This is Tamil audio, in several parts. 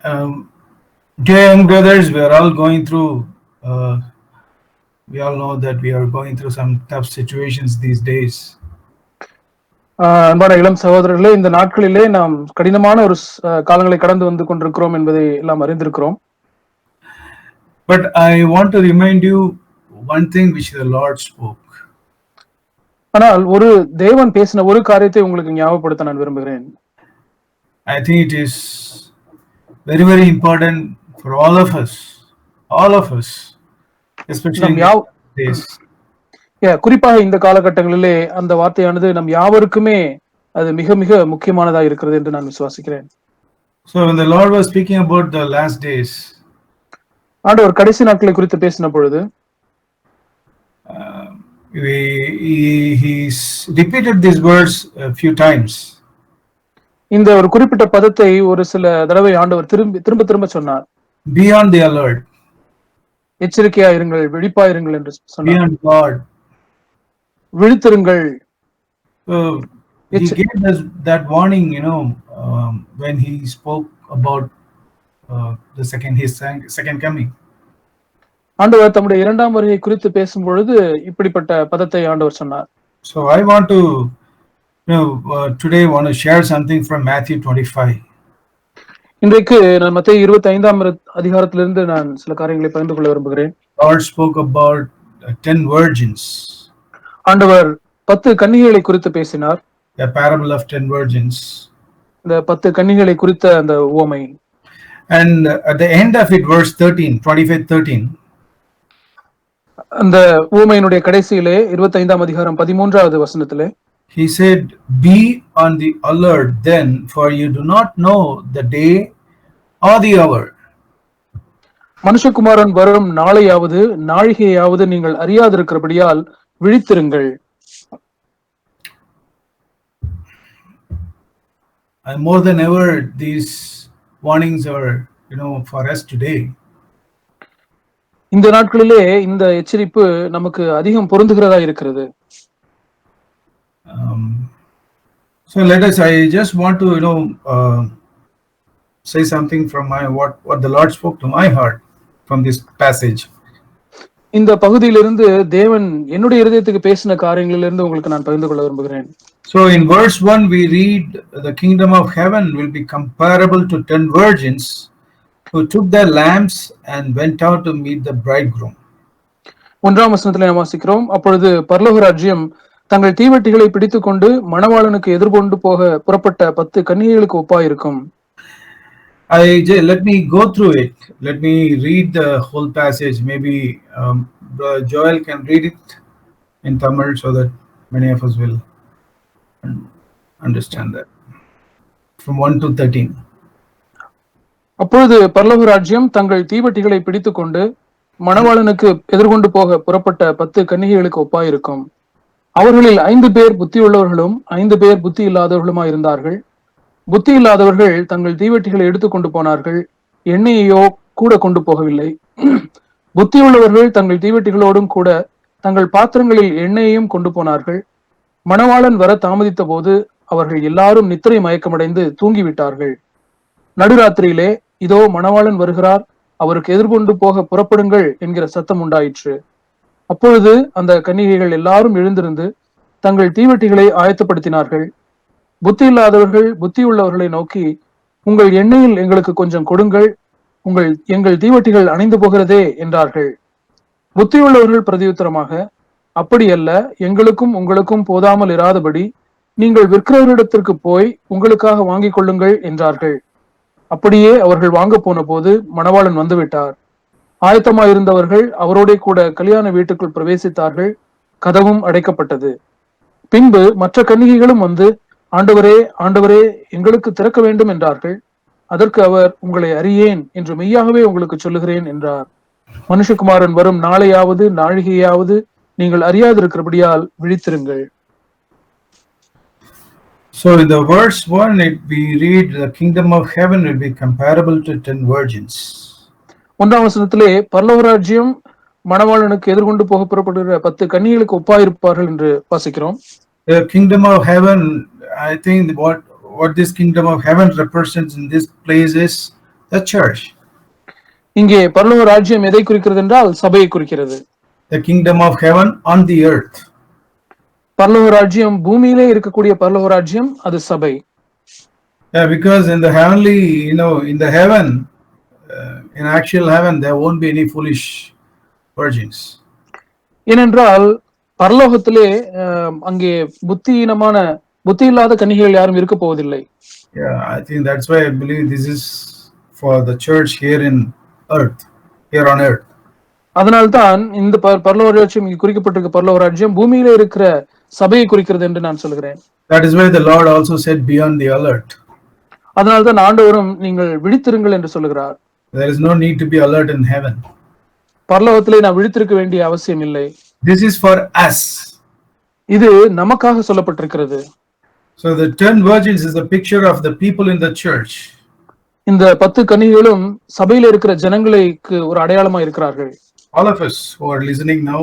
Um, Dear young brothers, we are all going through. We all know that we are going through some tough situations these days. அன்பான இளம் சகோதரர்களே, இந்த நாட்களிலே நாம் கடினமான ஒரு காலங்களை கடந்து வந்து கொண்டிருக்கிறோம் என்பதை எல்லாம் அறிந்திருக்கிறோம். But I want to remind you one thing which the Lord spoke. ஆனால் ஒரு தேவன் பேசின ஒரு காரியத்தை உங்களுக்கு ஞாபகப்படுத்த நான் விரும்புகிறேன். I think it is very, very important for all of us, especially in these days. குறிப்பாக இந்த காலகட்டங்களிலே அந்த வார்த்தையானது நம் யாவருக்குமே அது மிக மிக முக்கியமானதா இருக்கிறது என்று நான் விசுவாசிக்கிறேன். So when the Lord was speaking about the last days, ஆண்டவர் கடைசி நாட்களை குறித்து பேசின பொழுது he repeated these words a few times. இந்த ஒரு குறிப்பிட்ட பதத்தை ஒரு சில தடவை ஆண்டவர் திரும்ப திரும்ப சொன்னார். Be on the alert. எச்சரிக்கையா இருங்கள், விழிப்பா இருங்கள் என்று சொன்னார். Be on guard. விழித்திருங்கள். He gave us that warning, when he spoke about his second coming. ஆண்டவர் தம்முடைய இரண்டாம் வருகை குறித்து பேசும் பொழுது இப்படிப்பட்ட பதத்தை ஆண்டவர் சொன்னார். So I want to today want to share something from Matthew 25. இன்றைக்கு நான் மத்தேயு 25ஆம் அதிகாரத்திலிருந்து நான் சில காரியங்களை பகிர்ந்து கொள்ள விரும்புகிறேன். Lord spoke about 10 virgins. ஆண்டவர் 10 கன்னிகைகளை குறித்து பேசினார். The parable of 10 virgins. இந்த 10 கன்னிகைகளை குறித்த அந்த உவமை. And at the end of it, verse 13, 25:13. அந்த உவமையினுடைய கடைசியிலே 25ஆம் அதிகாரம் 13வது வசனத்திலே he said, be on the alert then, for you do not know the day or the hour. மனுஷகுமாரன் வரும் நாளையாவது நாழிகையாவது நீங்கள் அறியாதிருக்கிறபடியால் விழித்திருங்கள். And more than ever, these warnings are, for us today. இந்த நாட்களிலே இந்த எச்சரிப்பு நமக்கு அதிகம் பொருந்துகிறதா இருக்கிறது. So I just want to, say something from what the Lord spoke to my heart from this passage. இந்த பகுதியிலிருந்து தேவன் என்னுடைய இதயத்துக்கு பேசின காரியங்களிலிருந்து உங்களுக்கு நான் பகிர்ந்து கொள்ள விரும்புகிறேன். So in verse 1 we read, the kingdom of heaven will be comparable to 10 virgins who took their lamps and went out to meet the bridegroom. ஒன்றாம் வசனத்திலே நாம் வாசிக்கிறோம், அப்பொழுது பரலோக ராஜ்யம் தங்கள் தீவட்டிகளை பிடித்துக்கொண்டு மணவாளனுக்கு எதிர்கொண்டு போக புறப்பட்ட 10 கன்னிகைகளுக்கு ஒப்பாயிருக்கும். Let me go through it. Let me read the whole passage. Maybe Joel can read it in Tamil so that many of us will understand that. From 1 to 13. அப்பொழுது பரலோக ராஜ்யம் தங்கள் தீவட்டிகளை பிடித்துக்கொண்டு மணவாளனுக்கு எதிர்கொண்டு போக புறப்பட்ட 10 கன்னிகைகளுக்கு ஒப்பாயிருக்கும். அவர்களில் 5 பேர் புத்தியுள்ளவர்களும் 5 பேர் புத்தி இல்லாதவர்களுமா இருந்தார்கள். புத்தி இல்லாதவர்கள் தங்கள் தீவட்டிகளை எடுத்துக்கொண்டு போனார்கள், எண்ணெயையோ கூட கொண்டு போகவில்லை. புத்தியுள்ளவர்கள் தங்கள் தீவட்டிகளோடும் கூட தங்கள் பாத்திரங்களில் எண்ணெயையும் கொண்டு போனார்கள். மணவாளன் வர தாமதித்த போது அவர்கள் எல்லாரும் நித்திரை மயக்கமடைந்து தூங்கிவிட்டார்கள். நடுராத்திரியிலே இதோ மணவாளன் வருகிறார், அவருக்கு எதிர்கொண்டு போக புறப்படுங்கள் என்கிற சத்தம் உண்டாயிற்று. அப்பொழுது அந்த கன்னிகைகள் எல்லாரும் எழுந்திருந்து தங்கள் தீவட்டிகளை ஆயத்தப்படுத்தினார்கள். புத்தி இல்லாதவர்கள் புத்தியுள்ளவர்களை நோக்கி, உங்கள் எண்ணெயில் எங்களுக்கு கொஞ்சம் கொடுங்கள், எங்கள் தீவட்டிகள் அணைந்து போகிறதே என்றார்கள். புத்தியுள்ளவர்கள் பிரதியுத்தரமாக, அப்படியல்ல, எங்களுக்கும் உங்களுக்கும் போதாமல் இராதபடி நீங்கள் விற்கிறவரிடத்திற்கு போய் உங்களுக்காக வாங்கிக் கொள்ளுங்கள் என்றார்கள். அப்படியே அவர்கள் வாங்க போன போது மணவாளன் வந்துவிட்டார். ஆயத்தமாயிருந்தவர்கள் அவரோட கூட கல்யாண வீட்டுக்குள் பிரவேசித்தார்கள். கதவும் அடைக்கப்பட்டது. பின்பு மற்ற கன்னிகைகளும் வந்து, ஆண்டவரே ஆண்டவரே, எங்களுக்கு திறக்க வேண்டும் என்றார்கள். அதற்கு அவர், உங்களை அறியேன் என்று மெய்யாகவே உங்களுக்கு சொல்லுகிறேன் என்றார். மனுஷகுமாரன் வரும் நாளையாவது நாழிகையாவது நீங்கள் அறியாதிருக்கிறபடியால் விழித்திருங்கள். So in the verse 1 we read, the kingdom of heaven will be comparable to 10 virgins. ஒன்றாம் வசனத்திலே பரலோக ராஜ்யம் மணவாளனுக்கு எதிர்கொண்டு போக புறப்படுகிற 10 கன்னிகைகளுக்கு ஒப்பாயிருப்பார்கள் என்று வாசிக்கிறோம். The kingdom of heaven, I think what this kingdom of heaven represents in this place is the church. இங்கே பரலோக ராஜ்யம் எதை குறிக்கிறது என்றால் சபையை குறிக்கிறது. The kingdom of heaven on the earth. பரலோக ராஜ்யம் பூமியிலே இருக்கக்கூடிய பரலோக ராஜ்யம் அது சபை. Yeah, because in the heavenly, in the heaven, in actual heaven, there won't be any foolish virgins. ஏனென்றால் பரலோகத்திலே அங்கே புத்தி இல்லாத கன்னிகைகள் யாரும் இருக்க போவதில்லை. Yeah, I think that's why I believe this is for the church here on earth. அதனால்தான் இந்த பரலோக ராஜ்யம் இங்கு குறிக்கப்பட்டிருக்க பரலோக ராஜ்யம் பூமியிலே இருக்கிற சபையை குறிக்கிறது என்று நான் சொல்கிறேன். That is why the Lord also said, be on the alert. அதனால்தான் ஆண்டவரும் நீங்கள் விழித்திருங்கள் என்று சொல்கிறார். There is no need to be alert in heaven. பரலோகத்திலே நாம் விழித்திருக்க வேண்டிய அவசியம் இல்லை. This is for us. இது நமக்காக சொல்லப்பட்டிருக்கிறது. So the 10 virgins is a picture of the people in the church. இந்த 10 கன்னிகைகளும் சபையில் இருக்கிற ஜனங்களுக்கு ஒரு அடையாளமா இருக்கிறார்கள். All of us who are listening now,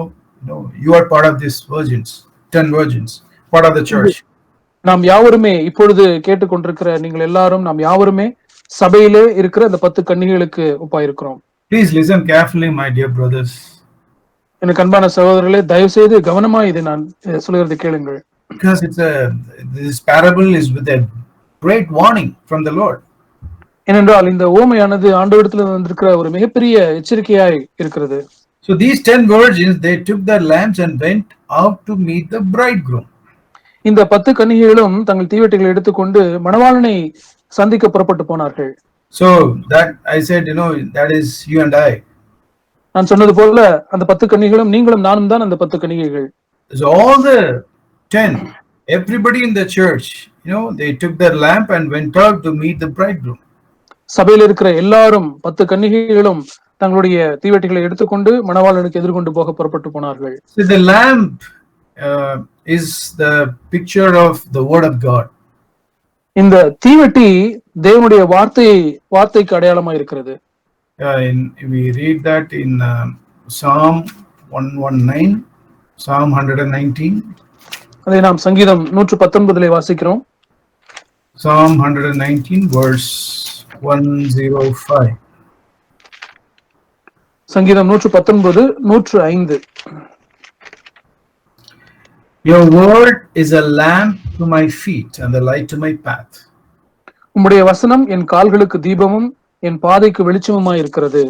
you are part of these virgins, 10 virgins, part of the church. நாம் யாவருமே இப்பொழுது கேட்டுக்கொண்டிருக்கிற நீங்கள் எல்லாரும் நாம் யாவருமே சபையிலே இருக்கிற அந்த 10 கன்னிகைகளுக்கு ஒப்பாயிருக்கிறோம். Please listen carefully, my dear brothers. எனக்கு அன்பான சகோதரர்களே, தயவு செய்து கவனமா இதை நான் சொல்கிறது கேளுங்கள். Because this parable is with a great warning from the Lord. ஏனென்றால் இந்த ஓமையானது ஆண்டவரிடத்தில் வந்திருக்கிற ஒரு மிகப்பெரிய எச்சரிக்கையாய் இருக்கிறது. So these 10 virgins, they took their lamps and went out to meet the bridegroom. இந்த 10 கன்னிகைகளும் தங்கள் தீவெட்டிகளை எடுத்துக்கொண்டு மணவாளனை சந்திக்க புறப்பட்டு போனார்கள். So that I said, that is you and I. நான் சொன்னது போல அந்த 10 கன்னிகைகளும் நீங்களும் நானும் தான் அந்த 10 கன்னிகைகள். So all the 10, everybody in the church, they took their lamp and went out to meet the bridegroom. சபையில் இருக்கிற எல்லாரும் 10 கன்னிகைகளும் தங்களுடைய தீவெட்டிகளை எடுத்துக்கொண்டு மணவாளனுக்கு எதிர்கொண்டு போக புறப்பட்டு போனார்கள். So the lamp is the picture of the word of God. இந்த தீவெட்டி தேவனுடைய வார்த்தைக்கு அடையாளமா இருக்கிறது. We read that in Psalm 119, Psalm 119. அதை நாம் சங்கீதம் 119 வாசிக்கிறோம். Psalm 119 verse 105. சங்கீதம் 119 105. Your word is a lamp to my feet and a light to my path. உம்முடைய வசனம் என் கால்களுக்கு தீபமும் என் பாதைக்கு வெளிச்சமுமாய் இருக்கிறது.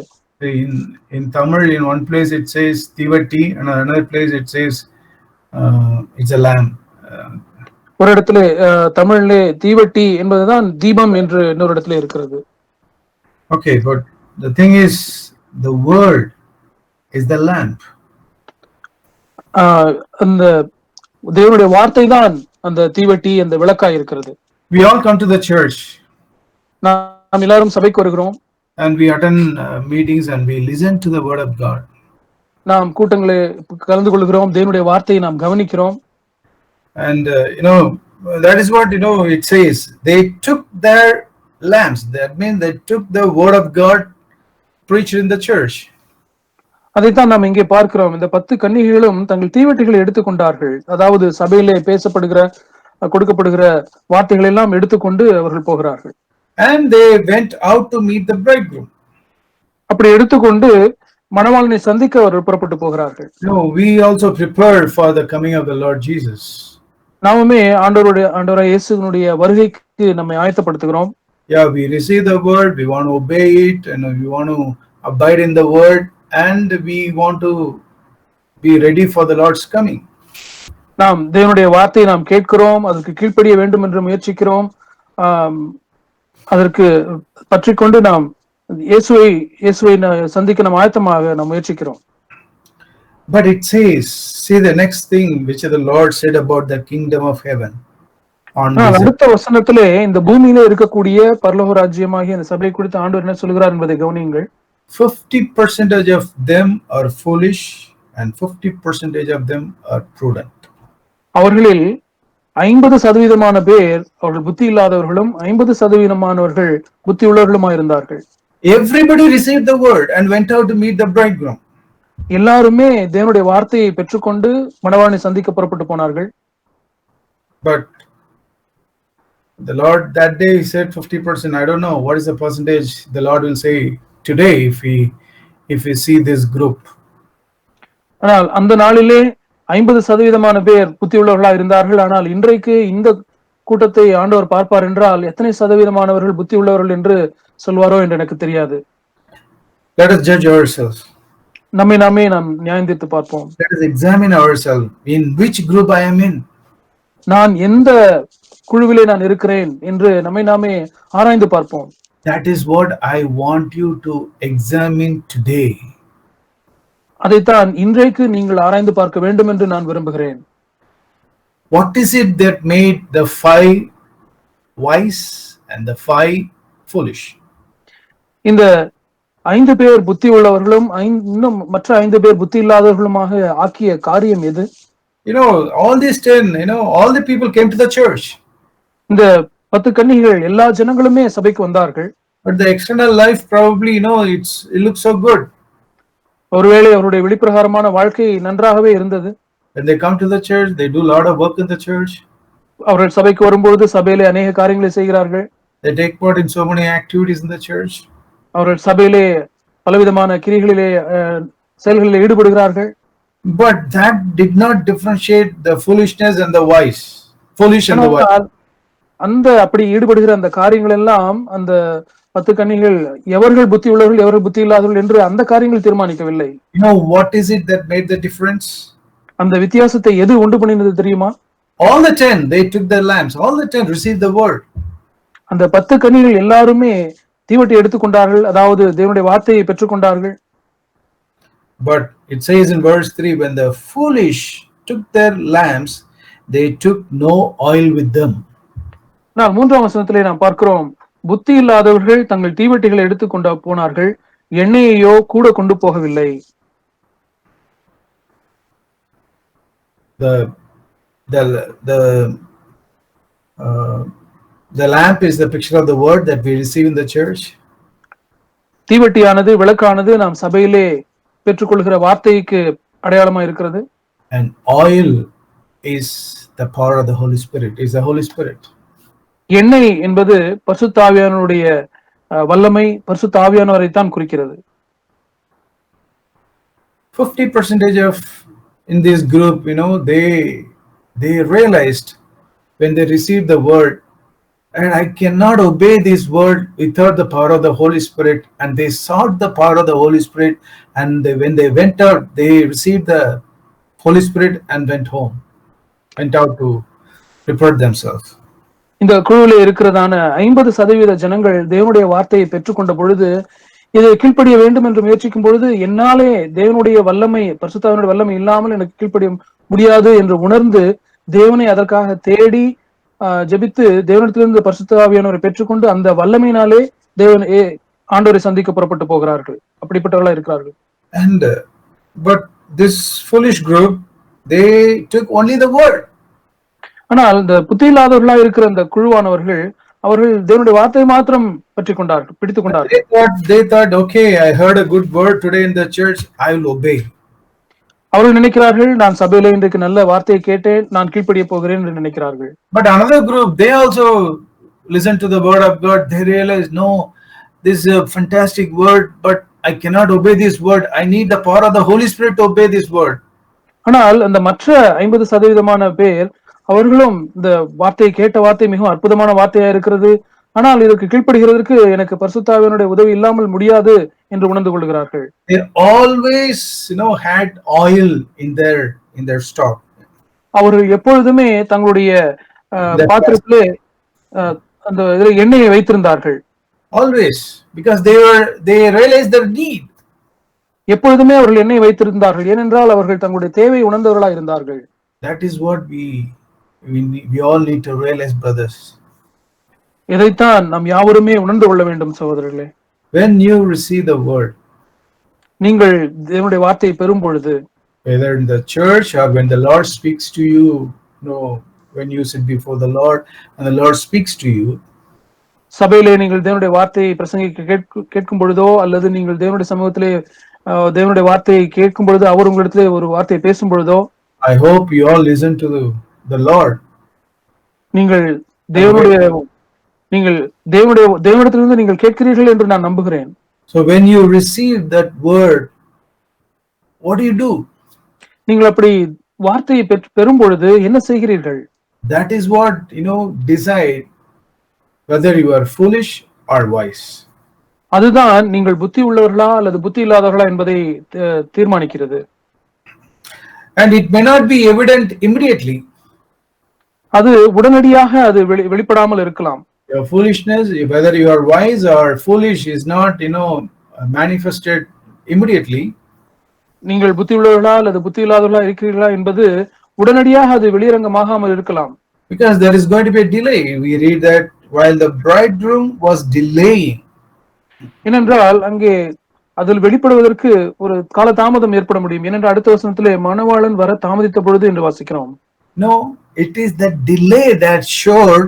In Tamil, in one place it says Thivatti, and another place it says it's a lamp. ஒரு இடத்துல தமிழ்ல தீவட்டி என்பதுதான் தீபம் என்று இன்னொரு இடத்துல இருக்கிறது. Okay, but the thing is, the word is the lamp. அந்த தேவனுடைய வார்த்தை தான் அந்த தீவட்டி அந்த விளக்காய் இருக்கிறது. We all come to the church. நாம் எல்லாரும் சபைக்கு வருகிறோம். And we attend meetings and we listen to the word of God. நாம் கூட்டங்களை கலந்து கொள்கிறோம், தேவனுடைய வார்த்தையை நாம் கவனிக்கிறோம். And that is what it says. They took their lamps. That means they took the word of God preached in the church. அதைத்தான் நாம் இங்கே பார்க்கிறோம். இந்த 10 கன்னிகைகளும் தங்கள் தீவெட்டிகளை எடுத்துக்கொண்டார்கள். அதாவது சபையிலே கொடுக்கப்படுகிற வார்த்தைகளை எல்லாம் எடுத்துக்கொண்டு அவர்கள் போகிறார்கள். And they went out to meet the bridegroom. அப்படி எடுத்துக்கொண்டு மணவாளனை சந்திக்க அவர்கள் புறப்பட்டு போகிறார்கள். We also prepare for the coming of the Lord Jesus. நாமுமே ஆண்டவராகிய இயேசுவினுடைய வருகைக்கு நம்மை ஆயத்தப்படுத்துகிறோம். Yeah, we receive the word, we want to obey it, and we want to abide in the word, and we want to be ready for the Lord's coming. நாம் தேவனுடைய வார்த்தையை நாம் கேட்கிறோம், அதற்கு கீழ்ப்படிய வேண்டும் என்று முயற்சிக்கிறோம். அதற்கு பற்றிக்கொண்டு நாம் இயேசுவை சந்திக்க நாம் ஆயத்தமாக நாம் முயற்சிக்கிறோம். But it says, see the next thing which the Lord said about the kingdom of heaven. அடுத்த வசனத்திலே இந்த பூமியிலே இருக்கக்கூடிய பரலோக ராஜ்யமாகிய அந்த சபை குறித்து ஆண்டவர் என்ன சொல்கிறார் என்பதை கவனியுங்கள். 50% of them are foolish and 50% of them are prudent. அவர்களில் 50% பேர் அவர்கள் புத்தி இல்லாதவர்களும் 50% புத்தி உள்ளவர்களுமா இருந்தார்கள். Everybody received the word and went out to meet the bridegroom. எல்லாருமே தேவனுடைய வார்த்தையை பெற்றுக்கொண்டு மணவாளனை சந்திக்க புறப்பட்டு போனார்கள். But The Lord that day said 50%. I don't know what is the percentage the Lord will say today if we see this group. ஆனால் அந்த நாளிலே 50% பேர் புத்தியுள்ளவர்களா இருந்தார்கள். ஆனால் இன்றைக்கு இந்த கூட்டத்தை ஆண்டவர் பார்ப்பார் என்றால் எத்தனை சதவீதமானவர்கள் புத்தி உள்ளவர்கள் என்று சொல்வாரோ என்று எனக்கு தெரியாது. Let us judge ourselves. நம்மை நாமே நாம் நியாயம் தீர்த்து பார்ப்போம். Let us examine ourselves. In which group I am in? நான் எந்த குழுவிலே நான் இருக்கிறேன் என்று நம்மை நாமே ஆராய்ந்து பார்ப்போம். That is what I want you to examine today. அதைத்தான் இன்றைக்கு நீங்கள் ஆராய்ந்து பார்க்க வேண்டும் என்று நான் விரும்புகிறேன். What is it that made the 5 wise and the 5 foolish? இந்த 5 பேர் புத்தி உள்ளவர்களும் இன்னும் மற்ற 5 பேர் புத்தி இல்லாதவர்களுமாக ஆக்கிய காரியம் எது? All these 10, all the people came to the church. இந்த 10 கன்னிகைகள் எல்லா ஜனங்களுமே சபைக்கு வந்தார்கள். But the external life probably, it looks so good. ஒருவேளை அவருடைய வெளிப்பிரகாரமான வாழ்க்கை நன்றாகவே இருந்தது. When they come to the church, they do a lot of work in the church. அவர்கள் சபைக்கு வரும்பொழுது சபையிலே அநேக காரியங்களை செய்கிறார்கள். They take part in so many activities in the church. அவர்கள் சபையிலே பலவிதமான கிரிகளிலே செயல்களில் ஈடுபடுகிறார்கள். But that did not differentiate the foolishness and the wise. Foolish and the wise. அந்த அப்படி ஈடுபடுகிற அந்த காரியங்கள் எல்லாம் அந்த 10 கன்னிகள் எவர்கள் புத்தி உள்ளவர்கள் எவர்கள் புத்தி இல்லாதவர்கள் என்று அந்த காரியங்கள் தீர்மானிக்கவில்லை. What is it that made the difference? அந்த வித்தியாசத்தை எது உண்டு பண்ணினது தெரியுமா? All the 10 they took their lamps. All the 10 received the word. அந்த 10 கன்னிகள் எல்லாருமே தீவட்டி எடுத்துக்கொண்டார்கள், அதாவது தேவனுடைய வார்த்தையை பெற்றுக்கொண்டார்கள். But it says in verse 3, when the foolish took their lamps, they took no oil with them. நான் 3ஆம் வசனத்திலே நாம் பார்க்கிறோம், புத்தி இல்லாதவர்கள் தங்கள் தீவட்டிகளை எடுத்துக்கொண்டு போனார்கள், எண்ணெயையோ கூட கொண்டு போகவில்லை. The lamp is the picture of the word that we receive in the church. தீவட்டியானது விளக்கானது நாம் சபையிலே பெற்றுக்கொள்கிற வார்த்தைக்கு அடையாளமா இருக்கிறது. And oil is the power of the Holy Spirit. Is the Holy Spirit. எண்ணெய் என்பது பரிசுத்த ஆவியானவருடைய வல்லமை, பரிசுத்த ஆவியானவரை தான் குறிக்கிறது. 50% of in this group, they realized when they received the word, and I cannot obey this word without the power of the Holy Spirit, and they sought the power of the Holy Spirit, and when they went out, they received the Holy Spirit and went out to prepare themselves. இந்த குழுவிலே இருக்கிறதான 50% ஜனங்கள் தேவனுடைய வார்த்தையை பெற்றுக்கொண்ட பொழுது, இதை கீழ்ப்படிய வேண்டும் என்று முயற்சிக்கும் பொழுது, என்னாலே தேவனுடைய வல்லமை, பரிசுத்தாவினுடைய வல்லமை இல்லாமல் எனக்கு கீழ்ப்படிய முடியாது என்று உணர்ந்து தேவனை அதற்காக தேடி ஜெபித்து தேவனிடத்திலிருந்து பரிசுத்த ஆவியானவரை பெற்றுக்கொண்டு அந்த வல்லமையினாலே ஆண்டவரை சந்திக்க புறப்பட்டு போகிறார்கள். அப்படிப்பட்டவர்களா இருக்கிறார்கள். And but this foolish group, they took only the word. ஆனால் இந்த புத்தி இல்லாதவர்களா இருக்கிற அந்த குழுவானவர்கள் அவர்கள் தேவனுடைய வார்த்தையை மாத்திரம் பற்றிக் கொண்டார்கள், பிடித்துக் கொண்டார்கள். They thought, okay, I heard a good word today in the church, I will obey. அவர்கள் நினைக்கிறார்கள், நான் சபையில இன்றைக்கு நல்ல வார்த்தையை கேட்டேன், நான் கீழ்ப்படிய போகிறேன் என்று நினைக்கிறார்கள். But another group, they also listen to the word of God. They realize, no, this is a fantastic word, but I cannot obey this word. I need the power of the Holy Spirit to obey this word. ஆனால் அந்த மற்ற 50% பேர் அவர்களும் இந்த வார்த்தையை கேட்ட வார்த்தை மிகவும் அற்புதமான வார்த்தையா இருக்கிறது, ஆனால் இதற்கு கீழ்ப்படுகிறதற்கு எனக்கு பரிசுத்த ஆவியானவருடைய உதவி இல்லாமல் முடியாது என்று உணர்ந்து கொள்கிறார்கள். They always had oil in their stock. அவர்கள் எப்பொழுதுமே தங்களுடைய பாத்திரத்திலே அந்த எண்ணெயை வைத்திருந்தார்கள். Always, because they realized their need. எப்பொழுதுமே அவர்கள் எண்ணெயை வைத்திருந்தார்கள், ஏனென்றால் அவர்கள் தங்களுடைய தேவை உணர்ந்தவர்களா இருந்தார்கள். That is what we all need to realize, brothers. இதைத்தான் நாம் யாவருமே உணர்ந்து கொள்ள வேண்டும் சகோதரர்களே. When you receive the word, நீங்கள் தேவனுடைய வார்த்தையை பெறும் பொழுது, whether in the church or when the Lord speaks to you, when you sit before the Lord and the Lord speaks to you, சபையிலே நீங்கள் தேவனுடைய வார்த்தையை பிரசங்கிக்க கேட்கும் பொழுதோ அல்லது நீங்கள் தேவனுடைய சமூகத்திலே தேவனுடைய வார்த்தையை கேட்கும் பொழுது அவர் உங்களிடத்திலே ஒரு வார்த்தையை பேசும் பொழுதோ, I hope you all listen to the Lord. நீங்கள் தேவனுடைய நீங்கள் தேவனிடத்திலிருந்து நீங்கள் கேட்கிறீர்கள் என்று நான் நம்புகிறேன். So when you receive that word, what do you do? நீங்கள் அப்படி வார்த்தையை பெறும் பொழுது என்ன செய்கிறீர்கள்? That is what, decide whether you are foolish or wise. அதுதான் நீங்கள் புத்தி உள்ளவர்களா அல்லது புத்தி இல்லாதவர்களா என்பதை தீர்மானிக்கிறது. And it may not be evident immediately. அது உடனடியாக அது வெளிப்படாமல் இருக்கலாம். Your foolishness, whether you are wise or foolish, is not, manifested immediately. நீங்கள் புத்தி உள்ளவர்களா அல்லது புத்தி இல்லாதவர்களா இருக்கிறீர்களா என்பது உடனடியாக அது வெளியரங்கமாகாமல் இருக்கலாம். Because there is going to be a delay. We read that while the bridegroom was delaying. ஏனென்றால் அங்கே அதில் வெளிப்படுவதற்கு ஒரு கால தாமதம் ஏற்பட முடியும். ஏனென்றால் அடுத்த வசனத்திலே மணவாளன் வர தாமதித்த பொழுது என்று வாசிக்கிறோம். No, it is the delay that showed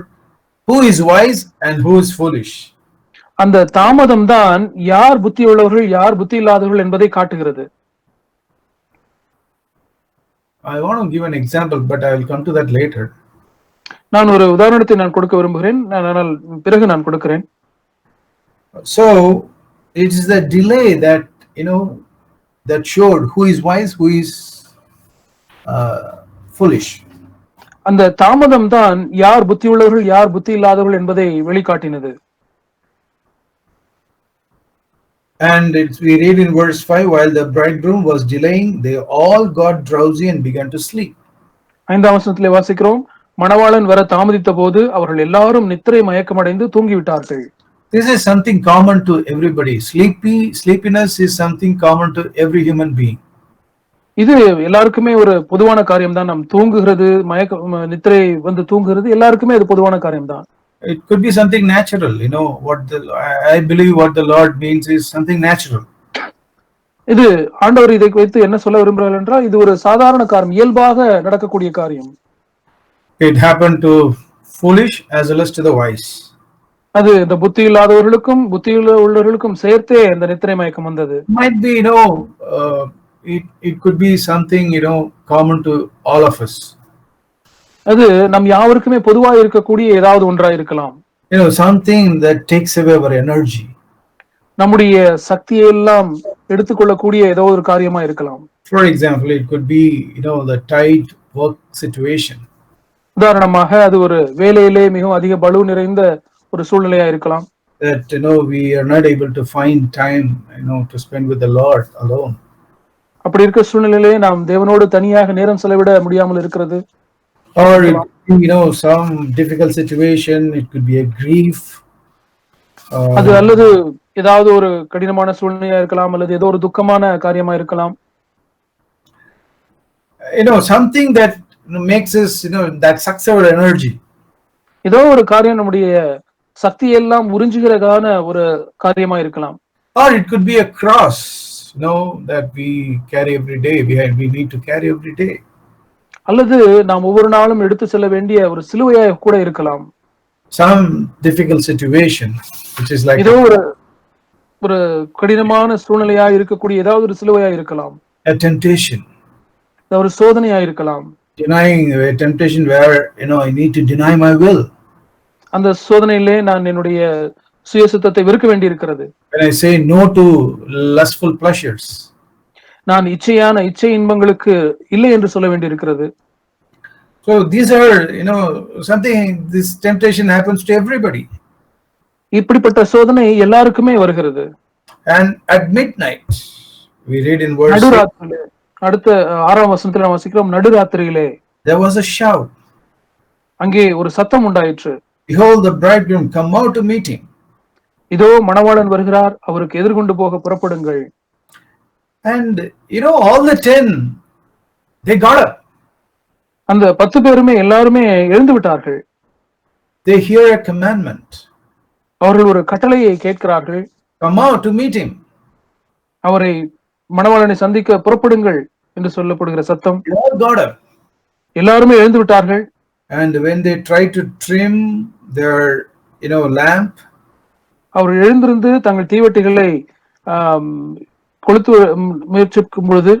who is wise and who is foolish. அந்த தாமதம் தான் யார் புத்தி உள்ளவர்கள் யார் புத்தி இல்லாதவர்கள் என்பதை காட்டுகிறது. I want to give an example, but I will come to that later. நான் ஒரு உதாரணத்தை நான் கொடுக்க விரும்புகிறேன், ஆனால் பிறகு நான் கொடுக்கிறேன். So it is the delay that that showed who is wise, who is foolish. அந்த தாமதம் தான் யார் புத்தி உள்ளவர்கள் யார் புத்தி இல்லாதவர்கள் என்பதை வெளிக்காட்டினது. And we read in verse 5, while the bridegroom was delaying, they all got drowsy and began to sleep. 5ஆம் வசனத்திலே வாசிக்கிறோம், மணவாளன் வர தாமதித்த போது அவர்கள் எல்லாரும் நித்திரை மயக்கமடைந்து தூங்கிவிட்டார்கள். This is something common to everybody. Sleepiness is something common to every human being. இது எல்லாருக்குமே ஒரு பொதுவான காரியம் தான். நாம் தூங்குகிறது, நித்திரை வந்து தூங்குகிறது எல்லாருக்குமே அது பொதுவான காரியம் தான். It could be something natural. I believe what the Lord means is something natural. இது ஆண்டவர் இதை வைத்து என்ன சொல்ல விரும்புகிறார் என்றால் இது ஒரு சாதாரண காரியம், இயல்பாக நடக்கக்கூடிய காரியம். It happened to foolish as well as to the wise. அது இந்த புத்தி இல்லாதவர்களுக்கும் புத்தி உள்ளவர்களுக்கும் சேர்த்தே இந்த நித்திரை மயக்கம் வந்தது. Might be, it could be something, common to all of us. அது நம் யாவருக்குமே பொதுவாக இருக்கக்கூடிய ஏதாவது ஒன்றாக இருக்கலாம். Something that takes away our energy. நம்முடைய சக்தியை எல்லாம் எடுத்துக்கொள்ளக்கூடிய ஏதோ ஒரு காரியமா இருக்கலாம். For example, it could be, the tight work situation. உதாரணமாக அது ஒரு வேலையிலே மிகவும் அதிக பளு நிறைந்த ஒரு சூழ்நிலையா இருக்கலாம். That we are not able to find time, to spend with the Lord alone. அப்படி இருக்க சூழ்நிலையிலே நாம் தேவனோடு தனியாக நேரம் செலவிட முடியாமல் இருக்கிறது. Or some difficult situation, it could be a grief. அது அல்லது ஏதாவது ஒரு கடினமான சூழ்நிலையா இருக்கலாம் அல்லது ஏதோ ஒரு துக்கமான காரியமா இருக்கலாம். Something that makes us, that sucks our energy. ஏதோ ஒரு காரியம் நம்முடைய சக்தியை எல்லாம் உறிஞ்சுகிறதான ஒரு காரியமா இருக்கலாம். Or it could be a cross, that we carry every day. We need to carry every day. அல்லது நாம் ஒவ்வொரு நாளும் எடுத்து செல்ல வேண்டிய ஒரு சிலுவையாக கூட இருக்கலாம். Some difficult situation, which is like ஏதோ ஒரு கடினமான சூழ்நிலையா இருக்கக்கூடிய ஏதாவது ஒரு சிலுவையா இருக்கலாம். A temptation. ஒரு சோதனையா இருக்கலாம். Denying a temptation where I need to deny my will. அந்த சோதனையிலே நான் என்னுடைய சுயசித்தத்தை வெறுக்க வேண்டி இருக்கிறது. When I say no to lustful pleasures. நான் இச்சை இன்பங்களுக்கு இல்லை என்று சொல்ல வேண்டி இருக்கிறது. So these are, something, this temptation happens to everybody. இப்படிப்பட்ட சோதனை எல்லாருக்குமே வருகிறது. And at midnight, we read in verse 6, அடுத்த 6ஆம் வசனத்தில் நாம் வாசிக்கிறோம், நடுராத்திரியிலே there was a shout. அங்கே ஒரு சத்தம் உண்டாயிற்று. Behold, the bridegroom, come out to meet him. இதோ மணவாளன் வருகிறார், அவருக்கு எதிர்கொண்டு போக புறப்படுங்கள். And all the 10, they got up. அந்த 10 பேருமே எல்லாருமே எழுந்து விட்டார்கள். They hear a commandment. அவர்கள் ஒரு கட்டளையை கேட்கிறார்கள். Come out to meet him. அவரை மணவாளனை சந்திக்க புறப்படுங்கள் என்று சொல்லப்படுகிற சத்தம். They all got up. எல்லாருமே எழுந்து விட்டார்கள். And when they try to trim their lamp, அவர்கள் எழுந்திருந்து தங்கள் தீவட்டிகளை கொளுத்து முயற்சிக்கும் பொழுது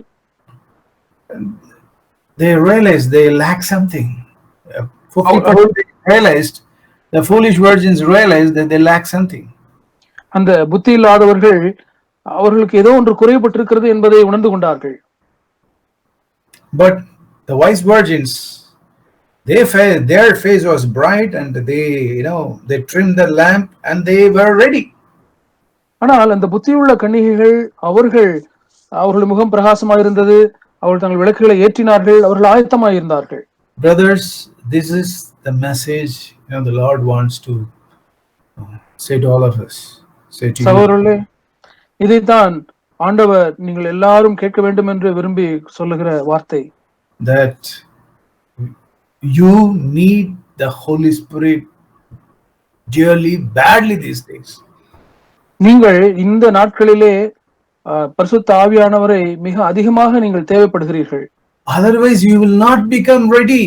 they realized they lack something. 50% realized The foolish virgins realized that they lack something. அந்த புத்தி இல்லாதவர்கள் அவர்களுக்கு ஏதோ ஒன்று குறைபட்டிருக்கிறது என்பதை உணர்ந்து கொண்டார்கள். But the wise virgins, their face was bright, and they trimmed the lamp and they were ready. ஆனால் அந்த புத்தியுள்ள கன்னிகைகள் அவர்கள் முகம் பிரகாசமாக இருந்தது, அவர்கள் தங்கள் விளக்குகளை ஏற்றினார்கள், அவர்கள் ஆயத்தமாக இருந்தார்கள். Brothers, this is the message the Lord wants to say to all of us. Say to சகோதரர்களே, இதைத்தான் ஆண்டவர் நீங்கள் எல்லாரும் கேட்க வேண்டும் என்று விரும்பி சொல்லுகிற வார்த்தை. That you need the Holy Spirit dearly, badly these days. நீங்கள் இந்த நாட்களிலே பரிசுத்த ஆவியானவரை மிக அதிகமாக நீங்கள் தேவைப்படுகிறீர்கள். Otherwise you will not become ready.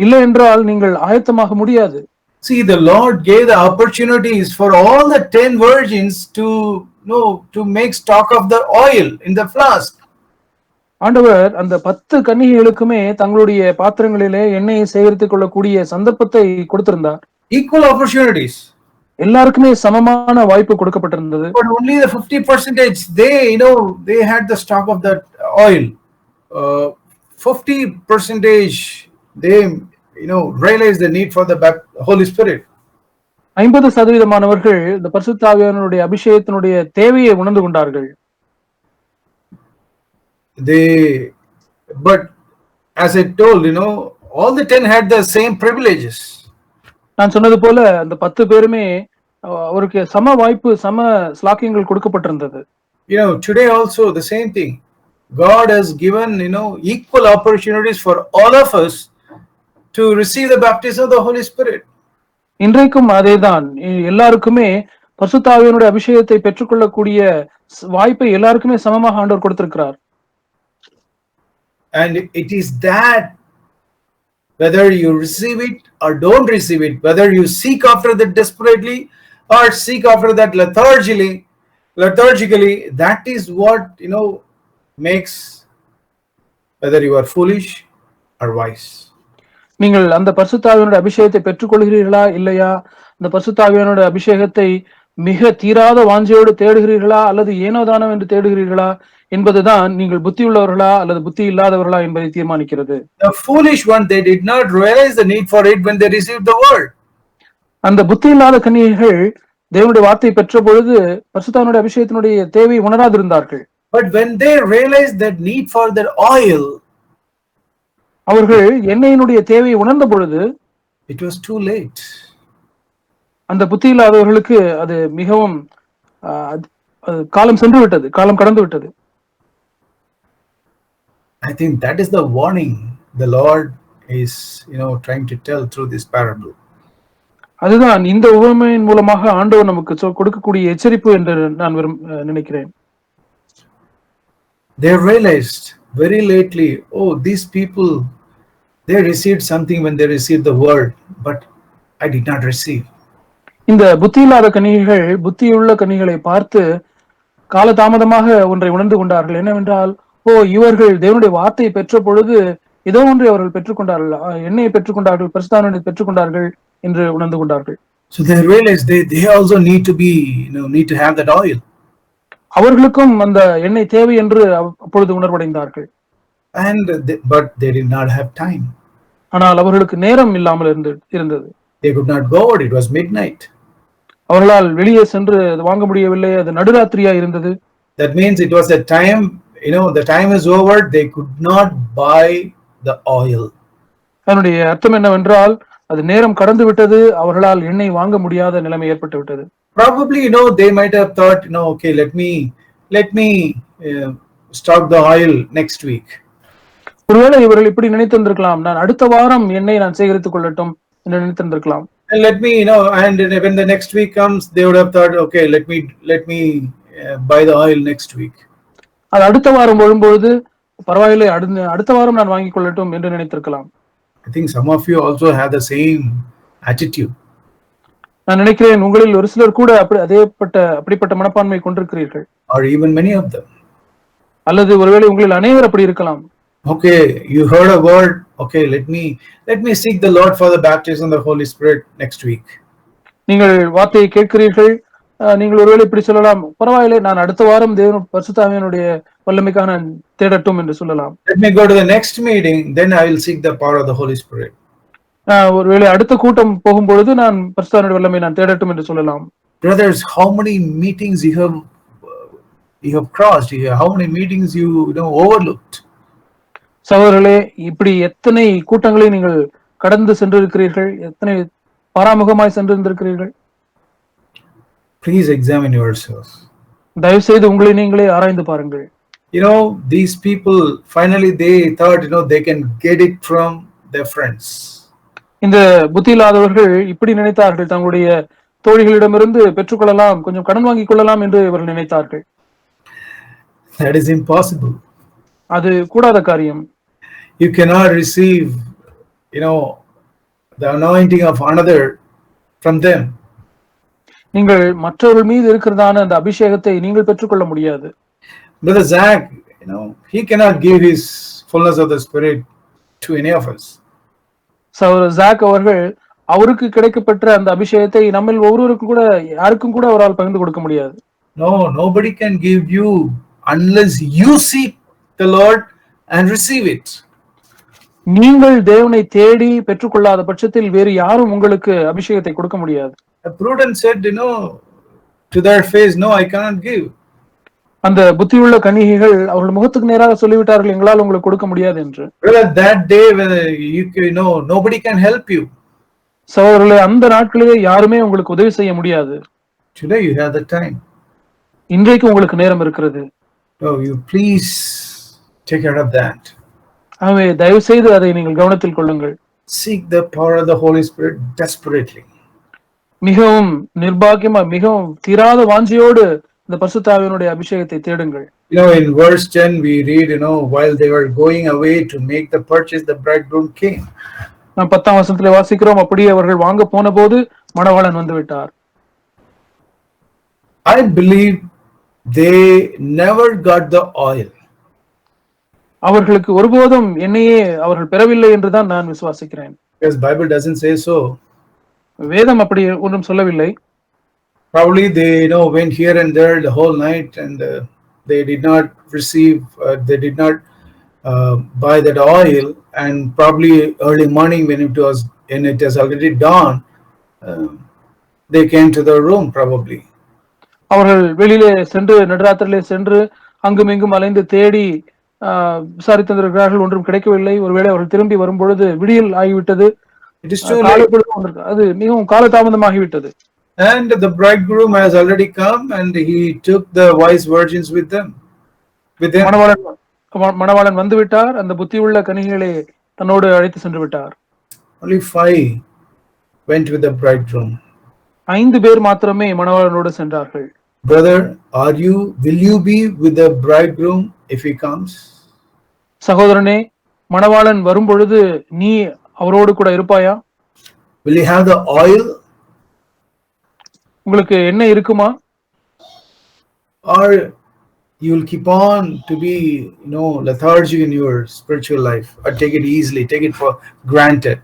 இல்லை என்றால் நீங்கள் ஆயத்தமாக முடியாது. See, the Lord gave the opportunities for all the 10 virgins to make stock of the oil in the flask. ஆண்டவர் அந்த 10 கன்னிகைகளுக்குமே தங்களுடைய பாத்திரங்களிலே எண்ணெயை சேகரித்துக் கொள்ளக்கூடிய சந்தர்ப்பத்தை கொடுத்திருந்தார். Equal opportunities. எல்லாருக்குமே சமமான வாய்ப்பு கொடுக்கப்பட்டிருந்தது. But only the 50% they had the stock of that oil. 50% they realized the need for the Holy Spirit. 50% இந்த பரிசுத்த ஆவியானவருடைய அபிஷேகத்தினுடைய தேவையை உணர்ந்து கொண்டார்கள். But as I told, all the 10 had the same privileges. நான் சொன்னது போல அந்த 10 பேருமே அவருக்கு சம வாய்ப்பு, சம ஸ்லாக்கியங்கள் கொடுக்கப்பட்டிருந்தது. Today also the same thing. God has given equal opportunities for all of us to receive the baptism of the Holy Spirit. இன்றைக்கும் அதேதான், எல்லாருக்குமே பரிசுத்த ஆவியானவருடைய அபிஷேகத்தை பெற்றுக்கொள்ளக்கூடிய வாய்ப்பை எல்லாருக்குமே சமமாக ஆண்டவர் கொடுத்திருக்கிறார். And it is that whether you receive it or don't receive it, whether you seek after that desperately or seek after that liturgically, that is what makes whether you are foolish or wise. நீங்கள் அந்த பரிசுத்த ஆவியானவருடைய அபிஷேகத்தை பெற்றுக்கொள்கிறீர்களா இல்லையா, அந்த பரிசுத்த ஆவியானவருடைய அபிஷேகத்தை மிக தீராத வாஞ்சையோடு தேடுகிறீர்களா அல்லது ஏனோதானம் என்று தேடுகிறீர்களா என்பதுதான் நீங்கள் புத்தி உள்ளவர்களா அல்லது புத்தி இல்லாதவர்களா என்பதை தீர்மானிக்கிறது. The foolish one, they did not realize the need for it when they received the word. அந்த புத்தி இல்லாத கன்னிகைகள் தேவனுடைய வார்த்தை பெற்ற பொழுது பரிசுத்த ஆவியானவருடைய அபிஷேகத்தினுடைய தேவையை உணராதிருந்தார்கள். But when they realized that need for that oil, அவர்கள் எண்ணெயினுடைய தேவையை உணர்ந்த பொழுது it was too late. அந்த புத்தி இல்லாதவர்களுக்கு அது மிகவும் காலம் சென்று விட்டது, காலம் கடந்து விட்டது. I think that is the warning the Lord is trying to tell through this parable. அதுதான் இந்த உவமையின் மூலமாக ஆண்டவர் நமக்கு கொடுக்கக்கூடிய எச்சரிப்பு என்று நான் நினைக்கிறேன். They realized very lately, these people, they received something when they received the word, but I did not receive. இந்த புத்தி இல்லாத கன்னிகைகள் புத்தியுள்ள கன்னிகளை பார்த்து காலதாமதமாக ஒன்றை உணர்ந்து கொண்டார்கள். என்னவென்றால், இவர்கள் தேவனுடைய வார்த்தையை பெற்ற பொழுது ஏதோ ஒன்றை அவர்கள் பெற்றுக்கொண்டார்கள், எண்ணெயை பெற்றுக்கொண்டார்கள், பரிசுத்த ஆவியை பெற்றுக்கொண்டார்கள் என்று உணர்ந்து கொண்டார்கள். So they realized they also need to have that oil. அவர்களுக்கும் அந்த எண்ணெய் தேவை என்று அப்பொழுது உணர்வடைந்தார்கள். But they did not have time. ஆனால் அவர்களுக்கு நேரம் இல்லாமல் இருந்தது. They could not go out. It was midnight. அவர்களால் வெளியே சென்று வாங்க முடியவில்லை, அது நடுராத்திரியா இருந்தது. That means it was the time, the time is over. They could not buy the oil. அதனுடைய அர்த்தம் என்னவென்றால், அது நேரம் கடந்து விட்டது, அவர்களால் எண்ணெய் வாங்க முடியாத நிலைமை ஏற்பட்டு விட்டது. Probably they might have thought, okay, let me stock the oil next week. ஒருவேளை இவர்கள் இப்படி நினைத்திருந்திருக்கலாம், நான் அடுத்த வாரம் எண்ணெய் நான் சேகரித்துக் கொள்ளட்டும் என்று நினைத்திருந்திருக்கலாம். And let me and when the next week comes, they would have thought, okay, let me buy the oil next week. அது அடுத்த வாரம் வரும்போது பரவாயில்லை, அடுத்த வாரம் நான் வாங்கிக் கொள்ளட்டும் என்று நினைத்திருக்கலாம். I think some of you also have the same attitude. நான் நினைக்கிறேன் உங்களில் ஒரு சிலர் கூட அப்படிப்பட்ட மனப்பான்மை கொண்டிருக்கிறீர்கள். Or even many of them. அல்லது ஒருவேளை உங்களில் அனைவர் அப்படி இருக்கலாம். Okay, you heard a word, okay, let me seek the Lord for the baptism of the Holy Spirit next week. நீங்கள் வார்த்தையை கேட்கிறீர்கள். நீங்கள் ஒருவேளை இப்படி சொல்லலாம், பரவாயில்லை, நான் அடுத்த வாரம் தேவன் பரிசுத்த ஆவியானுடைய வல்லமைக்காக நான் தேடட்டும் என்று சொல்லலாம். Let me go to the next meeting, then I will seek the power of the Holy Spirit. ஒருவேளை அடுத்த கூட்டம் போகும்பொழுது நான் பரிசுத்த ஆவியானுடைய வல்லமை நான் தேடட்டும் என்று சொல்லலாம். Brothers, how many meetings you have crossed? How many meetings you overlooked? சகோதரர்களே, இப்படி எத்தனை கூட்டங்களை நீங்கள் கடந்து சென்றிருக்கிறீர்கள், எத்தனை பாராமுகமாய் சென்றிருந்திருக்கிறீர்கள். Please examine yourselves. தயவு செய்து உங்களை நீங்களே ஆராய்ந்து பாருங்கள். These people finally they thought they can get it from their friends. இந்த புத்தி இல்லாதவர்கள் இப்படி நினைத்தார்கள், தங்களுடைய தோழிகளிடமிருந்து பெற்றுக்கொள்ளலாம், கொஞ்சம் கடன் வாங்கிக் கொள்ளலாம் என்று இவர்கள் நினைத்தார்கள். That is impossible. அது கூடாத காரியம். You cannot receive the anointing of another from them. நீங்கள் மற்றவர்கள் மீது இருக்கிறதான அந்த அபிஷேகத்தை நீங்கள் பெற்றுக்கொள்ள முடியாது. Brother Zach, he cannot give his fullness of the Spirit to any of us. சகோதரர் ஜாக் அவர்கள் அவருக்கு கிடைக்கப்பெற்ற அந்த அபிஷேகத்தை நம்மில் ஒவ்வொருவருக்கும் கூட யாருக்கும் கூட அவரால் பகிர்ந்து கொடுக்க முடியாது. No, nobody can give you unless you seek the Lord and receive it. நீங்கள் தேவனை தேடி பெற்றுக்கொள்ளாத பட்சத்தில் வேறு யாரும் உங்களுக்கு அபிஷேகத்தை கொடுக்க முடியாது. Prudence said, to their face, no, I cannot give. அந்த புத்தியுள்ள கன்னிகைகள் அவர்கள் முகத்துக்கு நேராக சொல்லிவிட்டார்கள், எங்களால் உங்களுக்கு கொடுக்க முடியாது என்று. That day when nobody can help you. சகோதரர்களே, அந்த நாட்களிலே யாருமே உங்களுக்கு உதவி செய்ய முடியாது. Today you have the time. இன்றைக்கு உங்களுக்கு நேரம் இருக்கிறது. Oh, you please take care of that. ஆகவே தயவு செய்து அதை நீங்கள் கவனத்தில் கொள்ளுங்கள். Seek the power of the Holy Spirit desperately. மிகவும் நிர்பாக்கியமா, மிகவும் தீராத வாஞ்சியோடு இந்த பரிசுத்த ஆவியானுடைய அபிஷேகத்தை தேடுங்கள். In verse 10 we read, while they were going away to make the purchase, the bridegroom came. நாம் 10ஆம் வசனத்திலே வாசிக்கிறோம், அப்படியே அவர்கள் வாங்க போன போது மணவாளன் வந்து விட்டார். I believe they never got the oil. அவர்களுக்கு ஒருபோதும் எண்ணெயே அவர்கள் பெறவில்லை என்றுதான் நான் விசுவாசிக்கிறேன். Because Bible doesn't say so. வேதம் அப்படி ஒன்றும் சொல்லவில்லை. Probably they went here and there the whole night and they did not receive, they did not buy that oil, and probably early morning when it has already dawned, they came to the room probably. அவர்கள் வெளியிலே சென்று நடுராத்திரிலே சென்று அங்கும் இங்கும் அலைந்து தேடி விசாரித்திருக்கிறார்கள், ஒன்றும் கிடைக்கவில்லை. ஒருவேளை அவர்கள் திரும்பி வரும் பொழுது விடியல் ஆகிவிட்டது, அது மிகவும் காலதாமதமாகிவிட்டது. And the bridegroom has already come and he took the wise virgins with him. மணவாளன் வந்து விட்டார், அந்த புத்தியுள்ள கன்னிகைகளை தன்னோடு அழைத்து சென்று விட்டார். Only 5 went with the bridegroom. 5 பேர் மாத்திரமே மணவாளனோடு சென்றார்கள். Brother, will you be with the bridegroom if he comes? சகோதரனே, மணவாளன் வரும் பொழுது நீ அவரோடு கூட இருப்பாயா? Will you have the oil? உங்களுக்கு என்ன இருக்குமா? Or you will keep on to be lethargic in your spiritual life, or take it easily, take it for granted?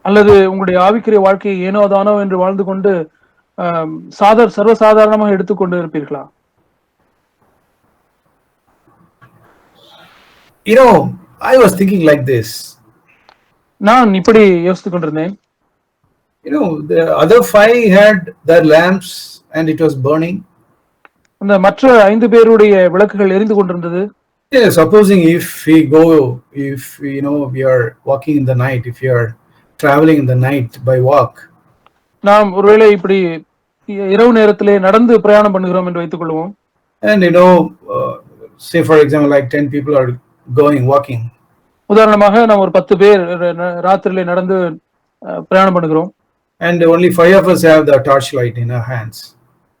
அல்லது உங்களுடைய ஆவிக்குரிய வாழ்க்கையை ஏனோ தானோ என்று வாழ்ந்து கொண்டு சர்வசாதாரணமாக எடுத்துக்கொண்டு இருப்பீர்களா? I was thinking like this. நான் இப்படி யோசித்துக் கொண்டிருந்தேன். The other 5 had their lamps and it was burning. அந்த மற்ற 5 பேருடைய விளக்குகள் எரிந்து கொண்டிருந்தது. Supposing if we are walking in the night, if you are traveling in the night by walk. நாம் ஒருவேளை இப்படி இரவு நேரத்திலே நடந்து பிரயாணம் பண்ணுகிறோம் என்று வைத்துக் கொள்வோம். And say for example like 10 people are walking. உதாரணமாக நாம் ஒரு 10 பேர் ராத்திரியிலே நடந்து பிரயாணம் பண்ணுகிறோம். And only 5 of us have the torch light in our hands.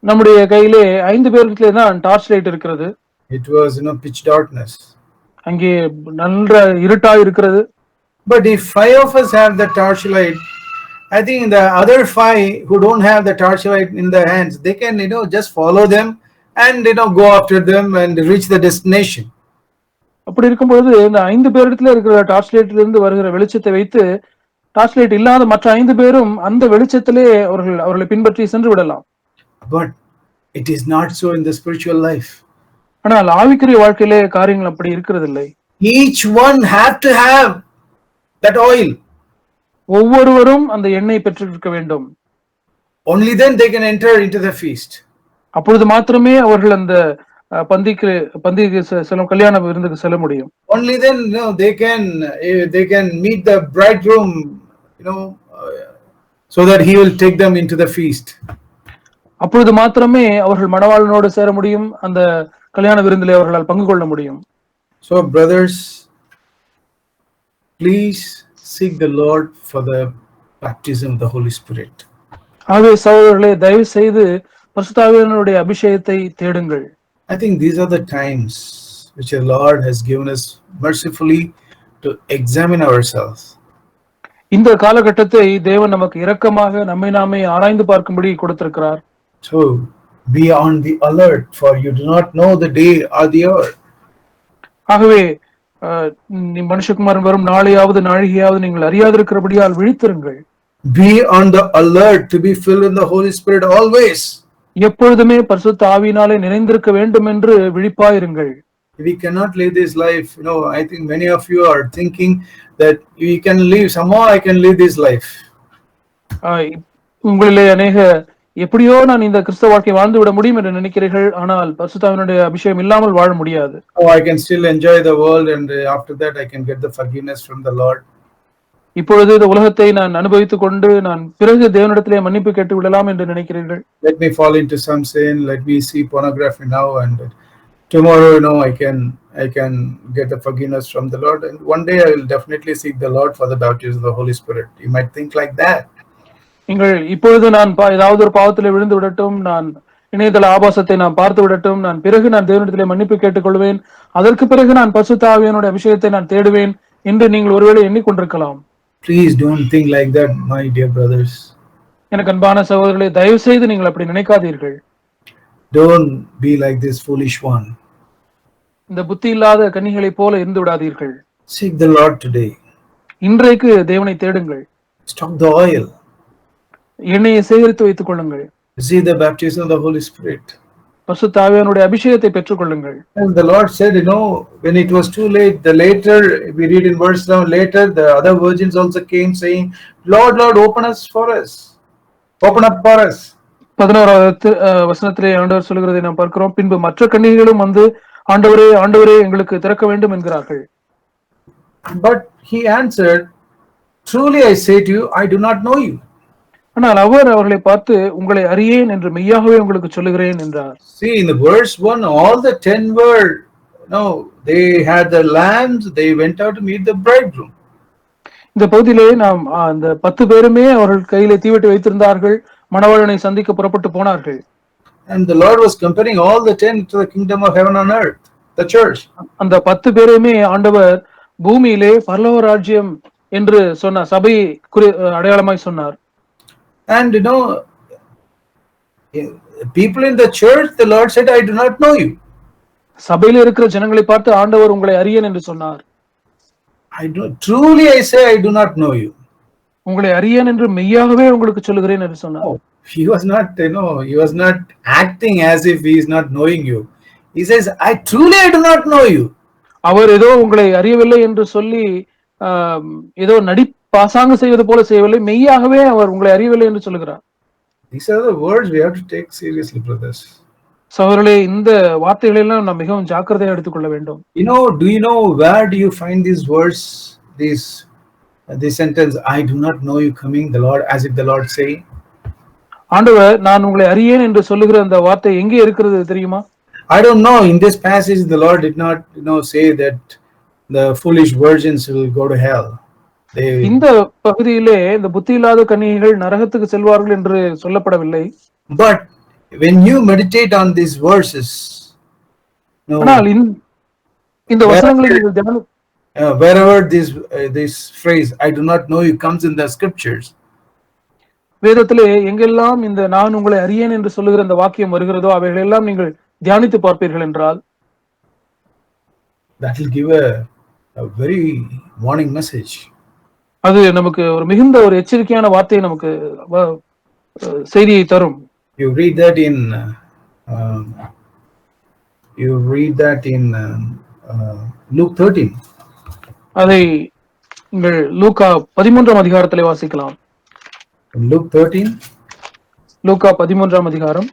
நம்முடைய கையிலே 5 பேர்கிட்டே தான் டார்ச் லைட் இருக்கிறது. It was pitch darkness. அங்கே நல்ல இருட்டா இருக்கிறது. But if 5 of us have the torch light, I think the other 5 who don't have the torch light in their hands, they can just follow them and go after them and reach the destination. அப்படி இருக்கும்பொழுது இந்த 5 பேரிடத்துல இருக்கிற டார்ச் லைட்ல இருந்து வருகிற வெளிச்சத்தை வைத்து டார்ச் லைட் இல்லாத மற்ற 5 பேரும் அந்த வெளிச்சத்திலே அவர்களை பின்பற்றி சென்று விடலாம். But it is not so in the spiritual life. ஆனால் ஆவிக்குரிய வாழ்க்கையிலே காரியங்கள் அப்படி இருக்கிறதில்லை. Each one have to have that oil. ஒவ்வொருவரும் அந்த எண்ணெய் பெற்றிருக்க வேண்டும். Only then they can enter into the feast. அப்பொழுது மாத்திரமே அவர்கள் அந்த பந்திக்கு செல்லும் கல்யாண விருந்துக்கு செல்ல முடியும். Only then, they can meet the bridegroom, so that he will take them into the feast. அப்பொழுது மாத்திரமே அவர்கள் மணவாளனோடு சேர முடியும், அந்த கல்யாண விருந்திலே அவர்களால் பங்கு கொள்ள முடியும். So brothers, please seek the Lord for the baptism of the Holy Spirit. ஆகவே சகோதரர்களே, தயவு செய்து பரிசுத்த ஆவியானவருடைய அபிஷேகத்தை தேடுங்கள். I think these are the times which the Lord has given us mercifully to examine ourselves. இந்த காலகட்டத்தை தேவன் நமக்கு இரக்கமாக நம்மை நாமே ஆராய்ந்து பார்க்கும்படி கொடுத்திருக்கிறார். So be on the alert, for you do not know the day or the hour. ஆகவே நீ மனுஷகுமாரன் வரும் நாளையாவது நாழிகையாவது நீங்கள் அறியாதிருக்கிறபடியால் விழித்திருங்கள். Be on the alert to be filled in the Holy Spirit always. எப்பொழுதுமே பரிசுத்த ஆவியினாலே நிறைந்திருக்க வேண்டும் என்று விழிப்பாயிருங்கள். We cannot live this life. I think many of you are thinking that we can live, somehow I can live this life. உங்களிலே அநேக எப்படியோ நான் இந்த கிறிஸ்தவ வாழ்க்கை வாழ்ந்து விட முடியும் என்று நினைக்கிறீர்கள். ஆனால் பரிசுத்த ஆவியினுடைய அபிஷேகம் இல்லாமல் வாழ முடியாது. I can still enjoy the world, and after that I can get the forgiveness from the Lord. இப்பொழுது இந்த உலகத்தை நான் அனுபவித்துக் கொண்டு நான் பிறகு தேவனிடத்திலே மன்னிப்பு கேட்டு விடலாம் என்று நினைக்கிறீர்கள். Let me fall into some sin, let me see pornography now, and tomorrow I can get the forgiveness from the Lord, and one day I will definitely seek the Lord for the baptism of the Holy Spirit. You might think like that. நீங்கள் இப்பொழுது நான் ஏதாவது ஒரு பாவத்திலே விழுந்து விடட்டும், நான் இணையதள ஆபாசத்தை நான் பார்த்து விடட்டும், நான் பிறகு நான் தேவனிடத்திலே மன்னிப்பு கேட்டுக்கொள்வேன், அதற்கு பிறகு நான் பரிசுத்த ஆவியானுடைய அபிஷேகத்தை நான் தேடுவேன் என்று நீங்கள் ஒருவேளை எண்ணிக்கொண்டிருக்கலாம். Please don't think like that, my dear brothers. எனக்கு அன்பான சகோதரர்களே, தயவு செய்து நீங்கள் அப்படி நினைக்காதீர்கள். Don't be like this foolish one. இந்த புத்தி இல்லாத கன்னிகளை போல இருந்து விடாதீர்கள். Seek the Lord today. இன்றைக்கு தேவனை தேடுங்கள். Stock the oil. எண்ணெயை சேகரித்து வைத்துக் கொள்ளுங்கள். Receive the baptism of the Holy Spirit. பரிசுத்த ஆவியானுடைய அபிஷேகத்தை பெற்றுக் கொள்ளுங்கள். And the Lord said, when it was too late, later we read in verse 7, later the other virgins also came saying, Lord, Lord, open up for us. 11வது வசனத்திலே ஆண்டவர் சொல்கிறதை நாம் பார்க்கிறோம். பின்பு மற்ற கன்னிகைகளும் வந்து ஆண்டவரே ஆண்டவரே எங்களுக்கு திறக்க வேண்டும் என்கிறார்கள். But he answered, truly I say to you, I do not know you. ஆனால் அவர் அவர்களை பார்த்து உங்களை அறியேன் என்று மெய்யாகவே உங்களுக்கு சொல்லுகிறேன் என்றார். See, in the verse 1, all the 10 were, they had the lambs, they went out to meet the bridegroom. இந்த பகுதியிலே நாம் அந்த 10 பேருமே அவர்கள் கையிலே தீவெட்டி வைத்திருந்தார்கள், மணவாளனை சந்திக்க புறப்பட்டு போனார்கள். And the Lord was comparing all the 10 to the kingdom of heaven on earth, the church. அந்த 10 பேருமே ஆண்டவர் பூமியிலே பரலோக ராஜ்யம் என்று சொன்ன சபையை அடையாளமாய் சொன்னார். And people in the church, the Lord said, I do not know you. சபையில இருக்கிற ஜனங்களை பார்த்து ஆண்டவர் உங்களை அறியேன் என்று சொன்னார். Truly I say, I do not know you. உங்களை அறியேன் என்று மெய்யாகவே உங்களுக்கு சொல்லுகிறேன் என்று சொன்னார். He was not acting as if he is not knowing you. He says, I truly I do not know you. அவர் ஏதோ உங்களை அறியவில்லை என்று சொல்லி ஏதோ பாசாங்க செய்வது போல செய்யவில்லை, மெய்யாகவே அவர் உங்களை அறியவில்லை என்று சொல்லுகிறார். These are the words we have to take seriously, brothers. சகோதரர்களே, இந்த வார்த்தைகளை எல்லாம் நாம் மிகவும் ஜாக்கிரதையாக எடுத்துக்கொள்ள வேண்டும். Do you know where do you find these words, this sentence, I do not know you, coming, the Lord, as if the Lord saying? ஆண்டவர் நான் உங்களை அறியேன் என்று சொல்லுகிற அந்த வார்த்தை எங்கே இருக்கிறது தெரியுமா? I don't know. In this passage, the Lord did not, say that the foolish virgins will go to hell. இந்த பகுதியிலே இந்த புத்தி இல்லாத கன்னிகைகள் நரகத்துக்கு செல்வார்கள் என்று சொல்லப்படவில்லை. But when you meditate on these verses, ஆனால் இந்த வசனங்களை wherever this phrase I do not know you comes in the scriptures, வேதத்திலே எங்கெல்லாம் இந்த நான் உங்களை அறியேன் என்று சொல்லுகிற இந்த வாக்கியம் வருகிறதோ அவைகள் எல்லாம் நீங்கள் தியானித்து பார்ப்பீர்கள் என்றால், that will give a very warning message. அது நமக்கு ஒரு மிகுந்த ஒரு எச்சரிக்கையான வார்த்தையை நமக்கு செய்தியை தரும். You read that in Luke 13. அதை நீங்கள் லூக்கா 13ஆம் அதிகாரத்திலே வாசிக்கலாம். In Luke 13, லூக்கா 13ஆம் அதிகாரம்.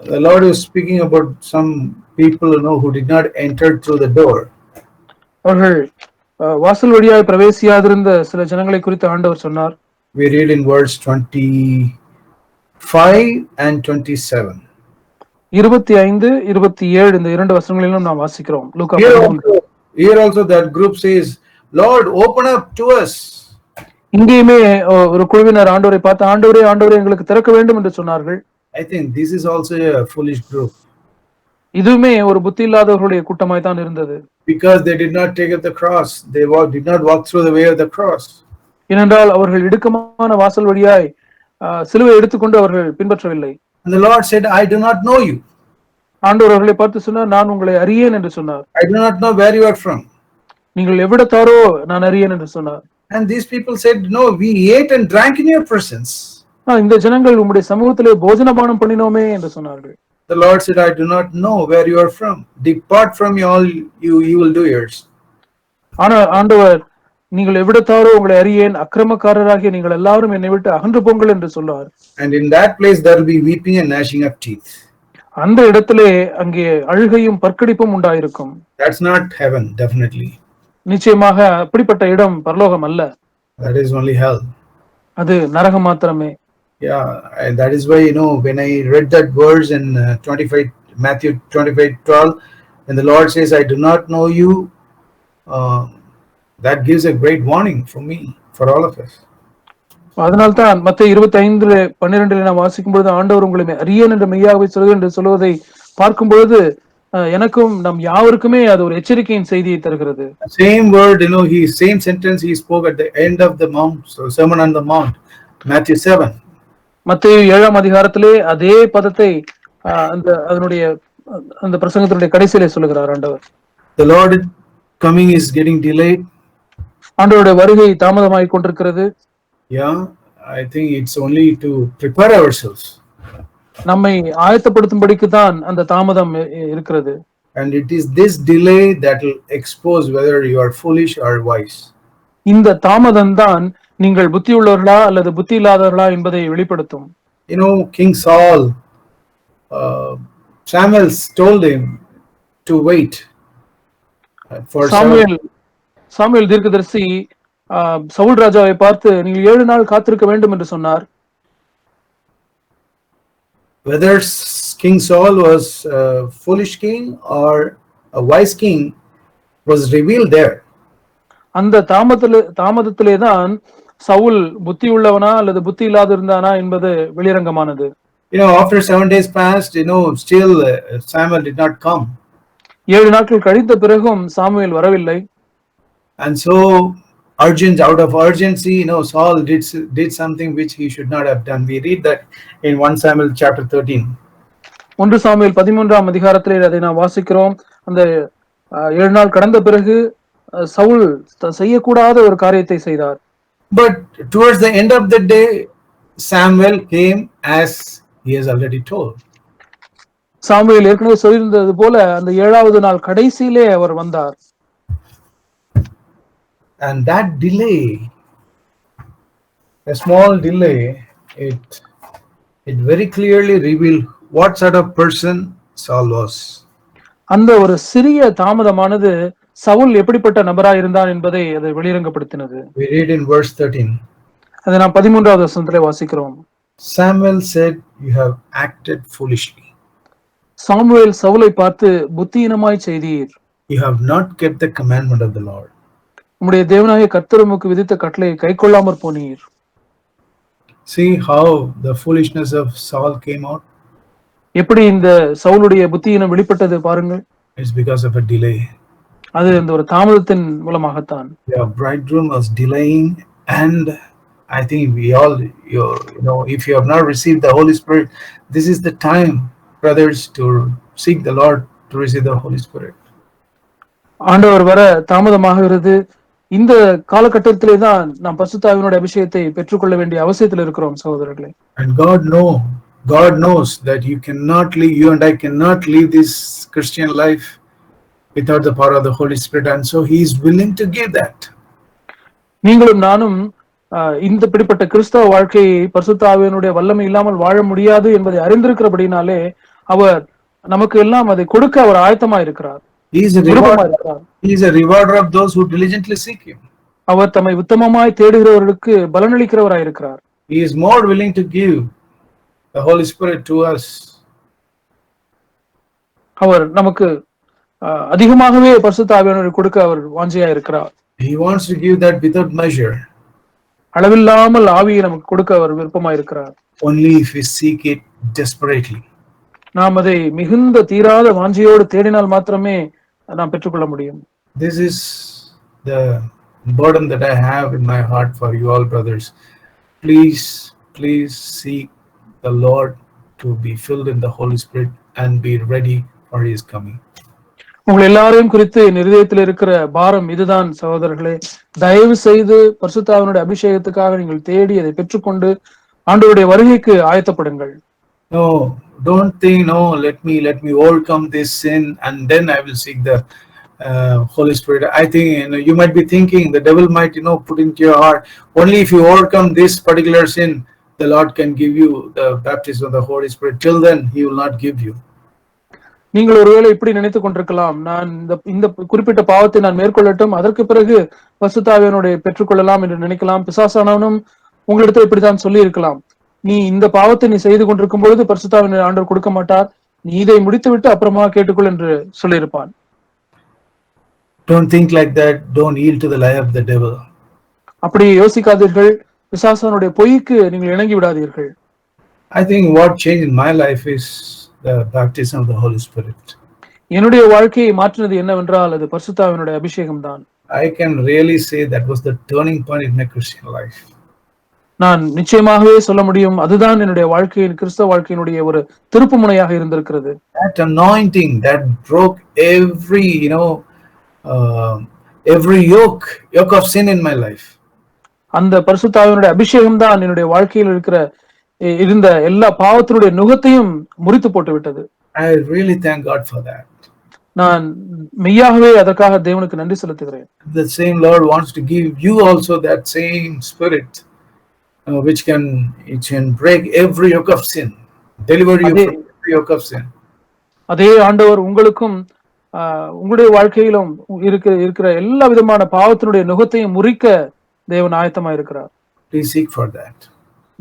the Lord is speaking about some people, who did not enter through the door. அவர்கள் வாசல் வழியாய் பிரவேசியாதிருந்த சில ஜனங்களை குறித்து ஆண்டவர் சொன்னார். We read in verse 25 and 27. 25, 27 இந்த இரண்டு வசனங்களிலும் நாம் வாசிக்கிறோம். லூக்கா Here also that group says, Lord, open up to us. இங்கேயுமே ஒரு குழுவினர் ஆண்டவரை பார்த்து, ஆண்டவரே ஆண்டவரே எங்களுக்கு திறக்க வேண்டும் என்று சொன்னார்கள். I think this is also a foolish group. இதுவுமே ஒரு புத்தி இல்லாதவர்களுடைய கூட்டமாய் தான் இருந்தது. Because they did not take up the cross, they did not walk through the way of the cross. ஏனென்றால் அவர்கள் இடுக்கமான வாசல் வழியாய் சிலுவை எடுத்துக்கொண்டு அவர்கள் பின்பற்றவில்லை. And the Lord said, I do not know you. ஆண்டவர் அவர்களை பார்த்து சொன்னார், நான் உங்களை அறியேன் என்று சொன்னார். I do not know where you are from. நீங்கள் எவ்விடத்தாரோ நான் அறியேன் என்று சொன்னார். And these people said, no, we ate and drank in your presence. இந்த ஜனங்கள் உம்முடைய சமூகத்திலே போஜனபானம் பண்ணினோமே என்று சொன்னார்கள். The Lord said, I do not know where you are from. Depart from me, all you evildoers. ஆண்டவர், நீங்கள் எவ்விடத்தாரோ உங்களை அறியேன், அக்கிரமக்காரராகிய நீங்கள் எல்லாரும் என்னை விட்டு அகன்று போங்கள் என்று சொன்னார். And in that place there will be weeping and gnashing of teeth. அந்த இடத்திலே அங்கே அழுகையும் பற்கடிப்பும் உண்டாயிருக்கும். That's not heaven, definitely. நிச்சயமாக அப்படிப்பட்ட இடம் பரலோகம் அல்ல. That is only hell. அது நரகம் மாத்திரமே. Yeah, and that is why, when I read that verse in Matthew 25:12, and the Lord says, I do not know you, that gives a great warning for me, for all of us. அதனால்தான் மத்தேயு 25:12 நாம் வாசிக்கும் பொழுது, ஆண்டவர் உங்களை அறியேன் என்று மெய்யாகவே சொல்கிறேன் என்று சொல்வதை பார்க்கும் பொழுது எனக்கும் நம் யாவருக்குமே அது ஒரு எச்சரிக்கையின் செய்தியை தருகிறது. Same word, same sentence he spoke at the end of the Mount, so Sermon on the Mount, Matthew 7. மத்தேயு 7ஆம் அதிகாரத்திலே அதே பதத்தை அதனுடைய அந்த பிரசங்கத்தினுடைய கடைசியிலே சொல்லுகிறார் ஆண்டவர். The Lord coming is getting delayed. ஆண்டவருடைய வருகை தாமதமாகிக் கொண்டிருக்கிறது. Yeah, I think it's only to prepare ourselves. நம்மை ஆயத்தப்படுத்தும்படிக்கு தான் அந்த தாமதம் இருக்கிறது. And it is this delay that will expose whether you are foolish or wise. இந்த தாமதம் தான் நீங்கள் புத்தி உள்ளவர்களா அல்லது புத்தி இல்லாதவர்களா என்பதை வெளிப்படுத்தும். King Saul, Samuel told him to wait for Samuel தீர்க்கதரிசி சவுல் ராஜாவை பார்த்து நீங்கள் 7 நாள் காத்திருக்க வேண்டும் என்று சொன்னார். Whether King Saul was a foolish king or a wise king was revealed there. அந்த தாமதத்திலே தான் சவுல் புத்தி உள்ளவனா அல்லது புத்தி இல்லாத இருந்தானா என்பது வெளிரங்கமானது. After 7 days passed, still Samuel did not come. 7 நாட்கள் கழித்த பிறகும் சாமுவேல் வரவில்லை. And so out of urgency, Saul did something which he should not have done. We read that in 1 Samuel chapter 13. 1 Samuel 13ஆம் அதிகாரத்திலே அதை நாம் வாசிக்கிறோம். அந்த 7 நாள் கடந்த பிறகு சவுல் செய்யக்கூடாத ஒரு காரியத்தை செய்தார். But towards the end of the day, Samuel came as he has already told. Samuel ஏற்கனவே சொல்லியிருந்தது போல அந்த 7வது நாள் கடைசியிலே அவர் வந்தார். And that delay, a small delay, it very clearly revealed what sort of person Saul was. அந்த ஒரு சிறிய தாமதமானது சவுல் எப்படிப்பட்ட நபராய் இருந்தான் என்பதை அது வெளிரங்கப்படுத்தினது. We read in verse 13. அதை நாம் 13வது வசனத்திலே வாசிக்கிறோம். Samuel said, you have acted foolishly. Samuel சவுலை பார்த்து புத்தியீனமாய் செய்தீர். You have not kept the commandment of the Lord. உம்முடைய தேவனாகிய கர்த்தர் உமக்கு விதித்த கட்டளையை கைக்கொள்ளாமற் போனீர். See how the foolishness of Saul came out. எப்படி இந்த சவுலுடைய புத்தியீனம் வெளிப்பட்டது பாருங்கள். It's because of a delay. அது இந்த ஒரு தாமதத்தின் மூலமாகத்தான். The bridegroom was delaying, and I think we all, if you have not received the Holy Spirit, this is the time, brothers, to seek the Lord to receive the Holy Spirit. ஆண்டவர் வர தாமதமாகிறது. இந்த காலகட்டத்திலே தான் நாம் பரிசுத்த ஆவியினுடைய அபிஷேகத்தை பெற்றுக்கொள்ள வேண்டிய அவசியத்தில் இருக்கிறோம் சகோதரர்களே. And God knows that you and I cannot live this Christian life without the power of the Holy Spirit, and so He is willing to give that. நீங்களும் நானும் இந்த பிடிப்பட்ட கிறிஸ்தவ வாழ்க்கையை பரிசுத்த ஆவியினுடைய வல்லமை இல்லாமல் வாழ முடியாது என்பதை அறிந்திருக்கிறபடினாலே அவர் நமக்கு எல்லாம் அதை கொடுக்க அவர் ஆயத்தமா இருக்கிறார். He is a rewarder of those who diligently seek Him. அவர் தம்மை உத்தமமாய் தேடுகிறவர்களுக்கு பலனளிக்கிறவராய் இருக்கிறார். He is more willing to give the Holy Spirit to us. அவர் நமக்கு அதிகமாகவே பரிசுத்த ஆவியானவரை கொடுக்க அவர் வாஞ்சையா இருக்கிறார். He wants to give that without measure. அளவில்லாமல் ஆவியை நமக்கு கொடுக்க அவர் விருப்பமாய் இருக்கிறார். Only if we seek it desperately. நாம் அதை மிகுந்த தீராத வாஞ்சையோடு தேடினால் மாத்திரமே நாம் பெற்றுக்கொள்ள முடியும். This is the burden that I have in my heart for you all, brothers. Please seek the Lord to be filled in the Holy Spirit and be ready for His coming. உங்கள் எல்லாரையும் குறித்து என் இருதயத்தில் இருக்கிற பாரம் இதுதான் சகோதரர்களே. தயவு செய்து பரிசுத்த ஆவியினுடைய அபிஷேகத்துக்காக நீங்கள் தேடி அதை பெற்றுக்கொண்டு ஆண்டவருடைய வருகைக்கு ஆயத்தப்படுங்கள். No, don't think, no, let me overcome this sin and then I will seek the Holy Spirit. I think you might be thinking the devil might put into your heart, only if you overcome this particular sin the Lord can give you the baptism of the Holy Spirit. Till then He will not give you. நீங்கள் ஒருவேளை இப்படி நினைத்துக் கொண்டிருக்கலாம், நான் இந்த குறிப்பிட்ட பாவத்தை நான் மேற்கொள்ளட்டும், அதற்கு பிறகு பரிசுத்த ஆவியானவரை பெற்றுக்கொள்ளலாம் என்று நினைக்கலாம். பிசாசானவனும் உங்களிடத்தில் இப்படித்தான் சொல்லி இருக்கலாம், நீ இந்த பாவத்தை நீ செய்து கொண்டிருக்கும் பொழுது பரிசுத்த ஆவியை ஆண்டவர் கொடுக்க மாட்டார், நீ இதை முடித்துவிட்டு அப்புறமா கேட்டுக்கொள் என்று சொல்லியிருப்பான். Don't think like that. Don't yield to the lie of the devil. அப்படி யோசிக்காதீர்கள், பிசாசானுடைய பொய்க்கு நீங்கள் இணங்கி விடாதீர்கள். I think what changed in my life is the baptism of the Holy Spirit. என்னுடைய வாழ்க்கையை மாற்றினது என்னவென்றால் அது பரிசுத்த ஆவியினுடைய அபிஷேகம் தான். I can really say that was the turning point in my Christian life. நான் நிச்சயமாகவே சொல்ல முடியும், அதுதான் என்னுடைய வாழ்க்கையின் கிறிஸ்தவ வாழ்க்கையினுடைய ஒரு திருப்பு முனையாக இருந்திருக்கிறது. That anointing that broke every yoke of sin in my life. அந்த பரிசுத்த ஆவியினுடைய அபிஷேகம் தான் என்னுடைய வாழ்க்கையில் இருந்த எல்லா பாவத்தினுடைய நுகத்தையும் முறித்து போட்டு விட்டது. I really thank God for that. நான் மெய்யாகவே அதற்காக தேவனுக்கு நன்றி செலுத்துகிறேன். The same Lord wants to give you also that same spirit which can break every yoke of sin, deliver you from every yoke of sin. அதே ஆண்டவர் உங்களுக்கும் உங்களுடைய வாழ்க்கையிலும் இருக்கிற எல்லா விதமான பாவத்தினுடைய நுகத்தையும் முறிக்க தேவன் ஆயத்தமா இருக்கிறார். Please seek for that.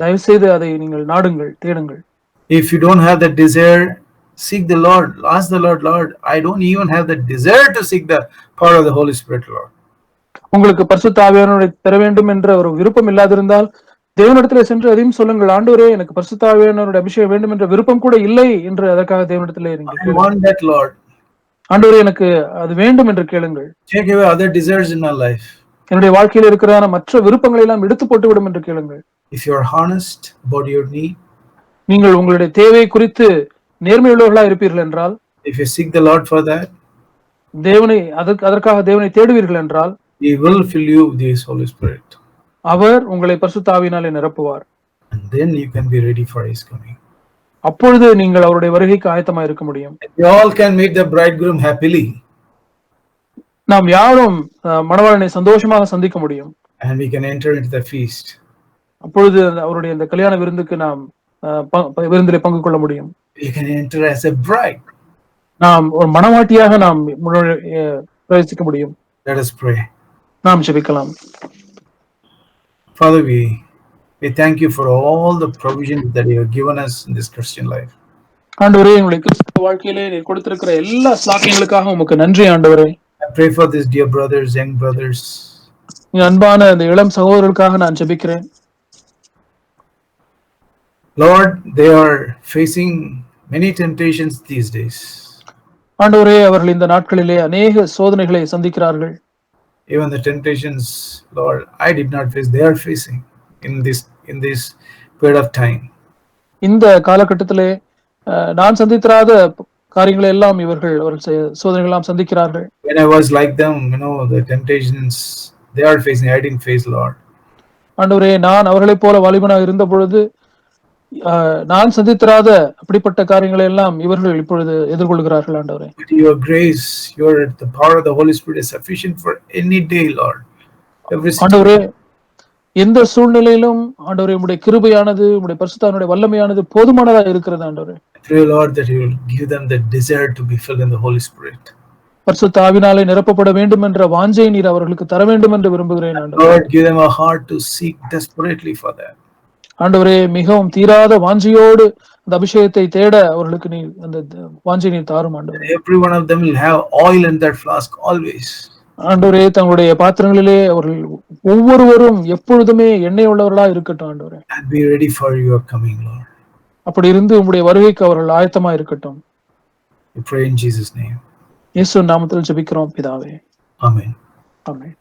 தயவு செய்து அதை நீங்கள் நாடுங்கள், தேடுங்கள். If you don't have that desire, seek the Lord. Ask the Lord, Lord, I don't even have the desire to seek the power of the Holy Spirit, Lord. உங்களுக்கு பரிசுத்த ஆவியானவரை பெற வேண்டும் என்ற ஒரு விருப்பம் இல்லாதிருந்தால் தேவனிடத்தில் சென்று அதையும் சொல்லுங்கள், ஆண்டவரே எனக்கு பரிசுத்த ஆவியானவருடைய அபிஷேகம் வேண்டும் என்ற விருப்பம் கூட இல்லை என்று அதற்காக தேவனிடத்தில் I want that, Lord. ஆண்டவரே எனக்கு அது வேண்டும் என்று கேளுங்கள். Take away other desires in my life. என்னுடைய வாழ்க்கையில் இருக்கிற மற்ற விருப்பங்களை எல்லாம் எடுத்து போட்டு விடும் என்று கேளுங்கள். If you are honest about your need, நீங்கள் உங்களுடைய தேவை குறித்து நேர்மையுள்ளவர்களாக இருப்பீர்கள் என்றால், if you seek the Lord for that, அதற்காக தேவனை தேடுவீர்கள் என்றால், He will fill you with His Holy Spirit. அவர் உங்களை பரிசுத்த ஆவியினாலே நிரப்புவார். And then you can be ready for His coming. அப்பொழுது நீங்கள் அவருடைய வருகைக்கு ஆயத்தமா இருக்க முடியும். We all can meet the bridegroom happily. நாம் யாரும் மணவாளனை சந்தோஷமாக சந்திக்க முடியும். And we can enter into the feast. அப்பொழுது அவருடைய இந்த கல்யாண விருந்துக்கு நாம் விருந்திலே பங்கு கொள்ள முடியும். You can enter as a bride. நாம் ஒரு மணவாட்டியாக நாம் பிரவேசிக்க முடியும். Let us pray. நாம் ஜெபிக்கலாம். Father, we thank you for all the provisions that you have given us in this Christian life. ஆண்டவரே, எங்களுடைய கிறிஸ்தவ வாழ்க்கையிலே நீர் கொடுத்திருக்கிற எல்லா ஸ்லாக்கியங்களுக்காக உமக்கு நன்றி ஆண்டவரே. I pray for these dear brothers, young brothers. அன்பான இந்த இளம் சகோதரர்களுக்காக நான் ஜெபிக்கிறேன். Lord, they are facing many temptations these days. ஆண்டவரே, அவர்கள் இந்த நாட்களிலே அநேக சோதனைகளை சந்திக்கிறார்கள். Even the temptations, Lord, I did not face, they are facing in this period of time. இந்த காலகட்டத்திலே நான் சந்தித்திராத காரியங்களை எல்லாம் அவர்கள் சோதனைகள் எல்லாம் சந்திக்கிறார்கள். When I was like them, the temptations they are facing, I didn't face, Lord. ஆண்டவரே, நான் அவர்களைப் போல வாலிபனாக இருந்த பொழுது நான் சந்தித்திராத அப்படிப்பட்ட காரியங்களை எல்லாம் இவர்கள் இப்பொழுது எதிர்கொள்கிறார்கள் ஆண்டவரே. But your grace, the power of the Holy Spirit is sufficient for any day, Lord. ஆண்டவரே, எந்த சூழ்நிலையிலும் ஆண்டவரே உம்முடைய கிருபையானது, உம்முடைய பரிசுத்தத்தினுடைய வல்லமையானது போதுமானதாக இருக்கிறது ஆண்டவரே. Pray, Lord, that you will give them the desire to be filled in the Holy Spirit. பரிசுத்த ஆவியினாலே நிரப்பப்பட வேண்டும் என்ற வாஞ்சையை நீர் அவர்களுக்கு தர வேண்டும் என்று விரும்புகிறேன் ஆண்டவரே. Lord, give them a heart to seek desperately for that. ஆண்டவரே, மிகவும் தீராத வாஞ்சையோடு அந்த அபிஷேகத்தை தேட அவர்களுக்கு நீ அந்த வாஞ்சை நீ தாரும் ஆண்டவரே. Every one of them will have oil in that flask always. ஆண்டவரே, தங்களுடைய பாத்திரங்களிலே அவர்கள் ஒவ்வொருவரும் எப்பொழுதுமே எண்ணெய் உள்ளவர்களா இருக்கட்டும் ஆண்டவரே. And be ready for your coming, Lord. அப்படி இருந்து உம்முடைய வருகைக்கு அவர்கள் ஆயத்தமா இருக்கட்டும். We pray in Jesus' name. இயேசு நாமத்தில் ஜெபிக்கிறோம் பிதாவே. Amen. ஆமென்.